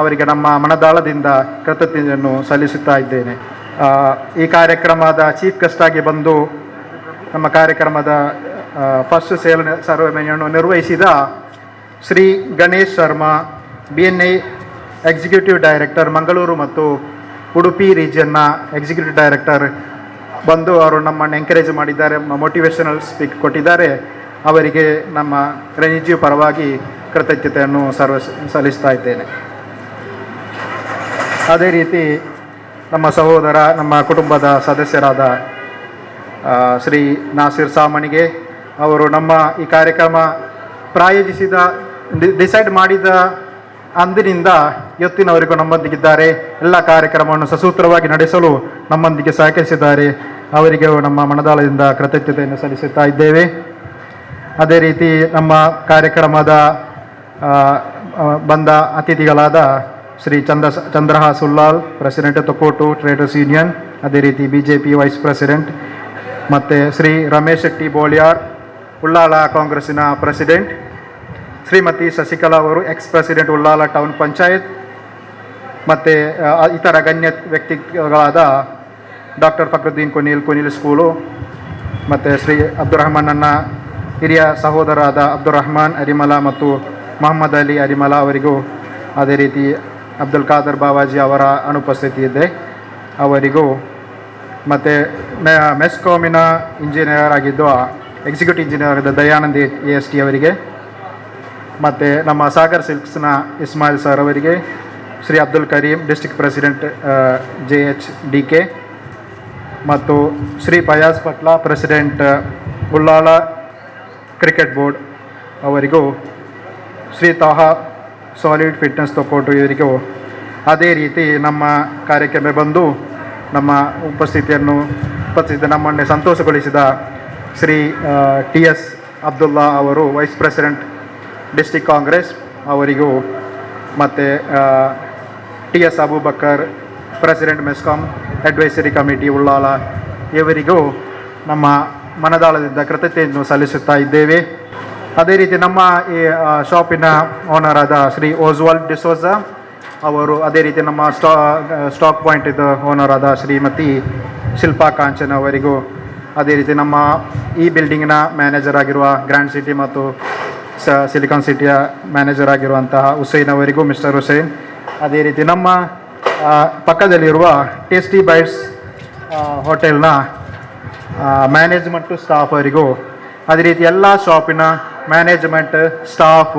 ಅವರಿಗೆ ನಮ್ಮ ಮನದಾಳದಿಂದ ಕೃತಜ್ಞತೆಯನ್ನು ಸಲ್ಲಿಸುತ್ತಾ ಇದ್ದೇನೆ. ಈ ಕಾರ್ಯಕ್ರಮದ ಚೀಫ್ ಗೆಸ್ಟ್ ಆಗಿ ಬಂದು ನಮ್ಮ ಕಾರ್ಯಕ್ರಮದ ಫಸ್ಟ್ ಸೆರೆಮನಿಯನ್ನು ನಿರ್ವಹಿಸಿದ Shri Ganesh Sharma, BNI executive director Mangaluru ಮತ್ತು ಉಡುಪಿ ರೀಜಿಯನ್ನ ಎಕ್ಸಿಕ್ಯೂಟಿವ್ ಡೈರೆಕ್ಟರ್ ಬಂದು ಅವರು ನಮ್ಮನ್ನು ಎಂಕರೇಜ್ ಮಾಡಿದ್ದಾರೆ, ಮೋಟಿವೇಶನಲ್ ಸ್ಪೀಕ್ ಕೊಟ್ಟಿದ್ದಾರೆ. ಅವರಿಗೆ ನಮ್ಮ ರಣಜಿ ಪರವಾಗಿ ಕೃತಜ್ಞತೆಯನ್ನು ಸಲ್ಲಿಸ್ತಾ ಇದ್ದೇನೆ. ಅದೇ ರೀತಿ ನಮ್ಮ ಸಹೋದರ, ನಮ್ಮ ಕುಟುಂಬದ ಸದಸ್ಯರಾದ ಶ್ರೀ ನಾಸಿರ್ ಸಾಮಣಿಗೆ ಅವರು ನಮ್ಮ ಈ ಕಾರ್ಯಕ್ರಮ ಪ್ರಾಯೋಜಿಸಿದ ಡಿಸೈಡ್ ಮಾಡಿದ ಅಂದಿನಿಂದ ಇವತ್ತಿನವರೆಗೂ ನಮ್ಮೊಂದಿಗಿದ್ದಾರೆ. ಎಲ್ಲ ಕಾರ್ಯಕ್ರಮವನ್ನು ಸಸೂತ್ರವಾಗಿ ನಡೆಸಲು ನಮ್ಮೊಂದಿಗೆ ಸಹಕರಿಸಿದ್ದಾರೆ. ಅವರಿಗೆ ನಮ್ಮ ಮನದಾಳದಿಂದ ಕೃತಜ್ಞತೆಯನ್ನು ಸಲ್ಲಿಸುತ್ತಾ ಇದ್ದೇವೆ. ಅದೇ ರೀತಿ ನಮ್ಮ ಕಾರ್ಯಕ್ರಮದ ಬಂದ ಅತಿಥಿಗಳಾದ Shri Chandrahas Ullal, president Thokkottu traders union, ಅದೇ ರೀತಿ BJP ವೈಸ್ ಪ್ರೆಸಿಡೆಂಟ್, ಮತ್ತು ಶ್ರೀ ರಮೇಶ್ ಶೆಟ್ಟಿ ಬೋಳಿಯಾರ್, ಉಳ್ಳಾಲ ಕಾಂಗ್ರೆಸ್ಸಿನ ಪ್ರೆಸಿಡೆಂಟ್, ಶ್ರೀಮತಿ ಶಶಿಕಲಾ ಅವರು X president Ullal town panchayat, ಮತ್ತು ಇತರ ಗಣ್ಯ ವ್ಯಕ್ತಿಗಳಾದ ಡಾಕ್ಟರ್ ಫಕ್ರುದ್ದೀನ್ ಕುನೀಲ್ ಸ್ಕೂಲು, ಮತ್ತು ಶ್ರೀ ಅಬ್ದುಲ್ ರಹಮಾನ್ ಅನ್ನ ಹಿರಿಯ ಸಹೋದರಾದ ಅಬ್ದುಲ್ ರಹಮಾನ್ ಅರಿಮಲ ಮತ್ತು ಮೊಹಮ್ಮದ್ ಅಲಿ ಅರಿಮಲ ಅವರಿಗೂ, ಅದೇ ರೀತಿ ಅಬ್ದುಲ್ ಖಾದರ್ ಬಾವಾಜಿ ಅವರ ಅನುಪಸ್ಥಿತಿ ಇದೆ ಅವರಿಗೂ, ಮತ್ತು ಮೆಸ್ಕಾಮಿನ ಇಂಜಿನಿಯರ್ ಆಗಿದ್ದು ಎಕ್ಸಿಕ್ಯೂಟಿವ್ ಇಂಜಿನಿಯರ್ ಆಗಿದ್ದ ದಯಾನಂದ್ AST ಅವರಿಗೆ, ಮತ್ತು ನಮ್ಮ ಸಾಗರ್ ಸಿಲ್ಕ್ಸ್ನ ಇಸ್ಮಾಯಿಲ್ ಸರ್ ಅವರಿಗೆ, Shri Abdul Karim district president JHDK, ಮತ್ತು ಶ್ರೀ ಫಯಾಜ್ ಪಟ್ಲ ಪ್ರೆಸಿಡೆಂಟ್ ಉಳ್ಳಾಳ ಕ್ರಿಕೆಟ್ ಬೋರ್ಡ್ ಅವರಿಗೂ, ಶ್ರೀ ತಾಹಾ ಸಾಲಿಡ್ ಫಿಟ್ನೆಸ್ ತೊಕ್ಕೋಟು ಇವರಿಗೂ, ಅದೇ ರೀತಿ ನಮ್ಮ ಕಾರ್ಯಕ್ರಮ ಬಂದು ನಮ್ಮ ನಮ್ಮನ್ನೇ ಸಂತೋಷಗೊಳಿಸಿದ ಶ್ರೀ TS ಅಬ್ದುಲ್ಲಾ ಅವರು ವೈಸ್ ಪ್ರೆಸಿಡೆಂಟ್ ಡಿಸ್ಟ್ರಿಕ್ಟ್ ಕಾಂಗ್ರೆಸ್ ಅವರಿಗೂ, ಮತ್ತು TS Abubakar president MESCOM advisory committee Ullal ಇವರಿಗೂ ನಮ್ಮ ಮನದಾಳದಿಂದ ಕೃತಜ್ಞತೆಯನ್ನು ಸಲ್ಲಿಸುತ್ತಾ ಇದ್ದೇವೆ. ಅದೇ ರೀತಿ ನಮ್ಮ ಈ ಶಾಪಿನ ಓನರ್ ಆದ ಶ್ರೀ ಓಸ್ವಾಲ್ಡ್ ಡಿಸೋಜಾ ಅವರು, ಅದೇ ರೀತಿ ನಮ್ಮ ಸ್ಟಾಕ್ ಪಾಯಿಂಟ್ ಇದ್ದ ಓನರ್ ಆದ ಶ್ರೀಮತಿ ಶಿಲ್ಪಾ ಕಾಂಚನ್ ಅವರಿಗೂ, ಅದೇ ರೀತಿ ನಮ್ಮ ಈ ಬಿಲ್ಡಿಂಗಿನ ಮ್ಯಾನೇಜರ್ ಆಗಿರುವ ಗ್ರ್ಯಾಂಡ್ ಸಿಟಿ ಮತ್ತು ಸಿಲಿಕಾನ್ ಸಿಟಿಯ ಮ್ಯಾನೇಜರ್ ಆಗಿರುವಂತಹ ಹುಸೇನ್ ಅವರಿಗೂ, ಮಿಸ್ಟರ್ ಹುಸೇನ್, ಅದೇ ರೀತಿ ನಮ್ಮ ಪಕ್ಕದಲ್ಲಿರುವ ಟೇಸ್ಟಿ ಬೈಟ್ಸ್ ಹೋಟೆಲ್ನ ಮ್ಯಾನೇಜ್ಮೆಂಟು ಸ್ಟಾಫ್ ಅವರಿಗೂ, ಅದೇ ರೀತಿ ಎಲ್ಲ ಶಾಪಿನ ಮ್ಯಾನೇಜ್ಮೆಂಟ್ ಸ್ಟಾಫ್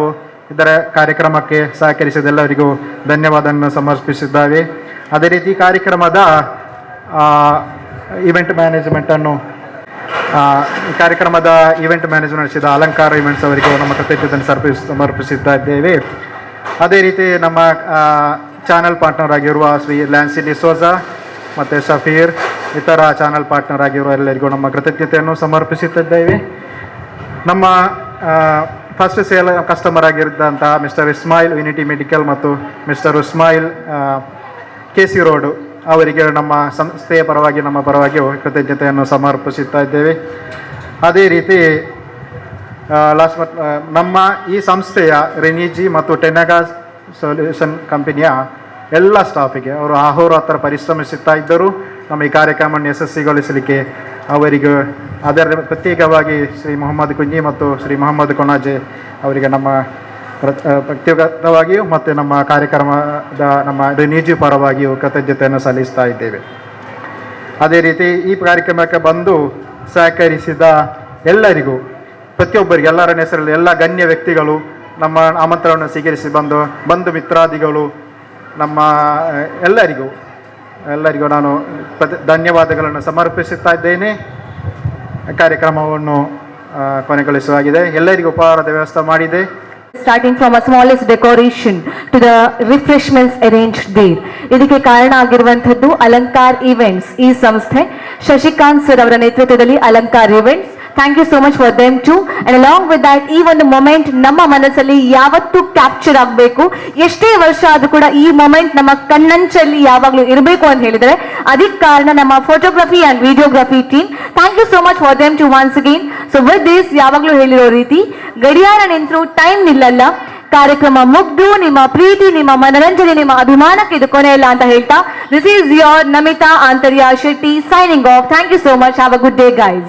ಇದರ ಕಾರ್ಯಕ್ರಮಕ್ಕೆ ಸಹಕರಿಸಿದ ಎಲ್ಲರಿಗೂ ಧನ್ಯವಾದವನ್ನು ಸಮರ್ಪಿಸಿದ್ದಾವೆ. ಅದೇ ರೀತಿ ಕಾರ್ಯಕ್ರಮದ ಇವೆಂಟ್ ಮ್ಯಾನೇಜ್ಮೆಂಟನ್ನು ನಡೆಸಿದ ಅಲಂಕಾರ ಇವೆಂಟ್ಸ್ ಅವರಿಗೂ ನಮ್ಮ ಕೃತಜ್ಞತೆಯನ್ನು ಸಮರ್ಪಿಸುತ್ತಾ ಇದ್ದೇವೆ. ಅದೇ ರೀತಿ ನಮ್ಮ ಚಾನಲ್ ಪಾರ್ಟ್ನರ್ ಆಗಿರುವ ಶ್ರೀ ಲ್ಯಾನ್ಸಿ ಡಿಸೋಜಾ ಮತ್ತು ಸಫೀರ್, ಇತರ ಚಾನಲ್ ಪಾರ್ಟ್ನರ್ ಆಗಿರುವ ಎಲ್ಲರಿಗೂ ನಮ್ಮ ಕೃತಜ್ಞತೆಯನ್ನು ಸಮರ್ಪಿಸುತ್ತಿದ್ದೇವೆ. ನಮ್ಮ ಫಸ್ಟ್ ಸೇಲ್ ಕಸ್ಟಮರ್ ಆಗಿದ್ದಂತಹ ಮಿಸ್ಟರ್ ಇಸ್ಮಾಯಿಲ್ ಯುನಿಟಿ ಮೆಡಿಕಲ್ ಮತ್ತು ಮಿಸ್ಟರ್ ಇಸ್ಮಾಯಿಲ್ KC ರೋಡ್ ಅವರಿಗೆ ನಮ್ಮ ಸಂಸ್ಥೆಯ ಪರವಾಗಿ ನಮ್ಮ ಪರವಾಗಿ ಕೃತಜ್ಞತೆಯನ್ನು ಸಮರ್ಪಿಸುತ್ತಾ ಇದ್ದೇವೆ. ಅದೇ ರೀತಿ ನಮ್ಮ ಈ ಸಂಸ್ಥೆಯ ರೆನಿಜಿ ಮತ್ತು ಟೆನಗಾ ಸೊಲ್ಯೂಷನ್ ಕಂಪನಿಯ ಎಲ್ಲ ಸ್ಟಾಫಿಗೆ ಅವರು ಅಹೋರಾತ್ರ ಪರಿಶ್ರಮಿಸುತ್ತಾ ಇದ್ದರು ನಮ್ಮ ಈ ಕಾರ್ಯಕ್ರಮವನ್ನು ಯಶಸ್ವಿಗೊಳಿಸಲಿಕ್ಕೆ. ಅವರಿಗೆ ಅದರ ಪ್ರತ್ಯೇಕವಾಗಿ ಶ್ರೀ ಮೊಹಮ್ಮದ್ ಕುಂಜಿ ಮತ್ತು ಶ್ರೀ ಮೊಹಮ್ಮದ್ ಕೊನಾಜೆ ಅವರಿಗೆ ನಮ್ಮ ವ್ಯಕ್ತಿಗತವಾಗಿಯೂ ಮತ್ತು ನಮ್ಮ ಕಾರ್ಯಕ್ರಮದ ನಮ್ಮ ರೆನಿಜಿ ಪರವಾಗಿಯೂ ಕೃತಜ್ಞತೆಯನ್ನು ಸಲ್ಲಿಸ್ತಾ ಇದ್ದೇವೆ. ಅದೇ ರೀತಿ ಈ ಕಾರ್ಯಕ್ರಮಕ್ಕೆ ಬಂದು ಸಹಕರಿಸಿದ ಎಲ್ಲರಿಗೂ, ಪ್ರತಿಯೊಬ್ಬರಿಗೆ, ಎಲ್ಲರ ಹೆಸರಲ್ಲಿ ಎಲ್ಲ ಗಣ್ಯ ವ್ಯಕ್ತಿಗಳು, ನಮ್ಮ ಆಮಂತ್ರಣವನ್ನು ಸ್ವೀಕರಿಸಿ ಬಂಧು ಮಿತ್ರಾದಿಗಳು, ನಮ್ಮ ಎಲ್ಲರಿಗೂ ನಾನು ಧನ್ಯವಾದಗಳನ್ನು ಸಮರ್ಪಿಸುತ್ತಾ ಇದ್ದೇನೆ. ಕಾರ್ಯಕ್ರಮವನ್ನು ಕೊನೆಗೊಳಿಸುವಾಗಿದೆ. ಎಲ್ಲರಿಗೂ ಉಪಹಾರದ ವ್ಯವಸ್ಥೆ ಮಾಡಿದೆ. Starting from a smallest decoration to the refreshments arranged there. ಇದಕ್ಕೆ ಕಾರಣ ಆಗಿರುವಂತದ್ದು ಅಲಂಕಾರ್ ಇವೆಂಟ್ಸ್ ಈ ಸಂಸ್ಥೆ. ಶಶಿಕಾಂತ್ ಸರ್ ಅವರ ನೇತೃತ್ವದಲ್ಲಿ Alankar events. Thank you so much for them too. And along with that ಈ ಒಂದು ಮೊಮೆಂಟ್ ನಮ್ಮ ಮನಸ್ಸಲ್ಲಿ ಯಾವತ್ತೂ ಕ್ಯಾಪ್ಚರ್ ಆಗಬೇಕು. ಎಷ್ಟೇ ವರ್ಷ ಆದ್ರೂ ಕೂಡ ಈ ಮೊಮೆಂಟ್ ನಮ್ಮ ಕಣ್ಣಂಚಲ್ಲಿ ಯಾವಾಗಲೂ ಇರಬೇಕು ಅಂತ ಹೇಳಿದರೆ ಅದಕ್ಕೆ ಕಾರಣ ನಮ್ಮ photography and videography team. Thank you so much for them to once again. So with this ಯಾವಾಗಲೂ ಹೇಳಿರೋ ರೀತಿ ಗಡಿಯಾರ ನಿಂತರೂ ಟೈಮ್ ನಿಲ್ಲಲ್ಲ. ಕಾರ್ಯಕ್ರಮ ಮುಗ್ದು ನಿಮ್ಮ ಪ್ರೀತಿ, ನಿಮ್ಮ ಮನರಂಜನೆ, ನಿಮ್ಮ ಅಭಿಮಾನಕ್ಕೆ ಇದು ಕೊನೆಯಲ್ಲ ಅಂತ ಹೇಳ್ತಾ, this is your Namitha Antarya Shetty signing off. Thank you so much. Have a good day guys.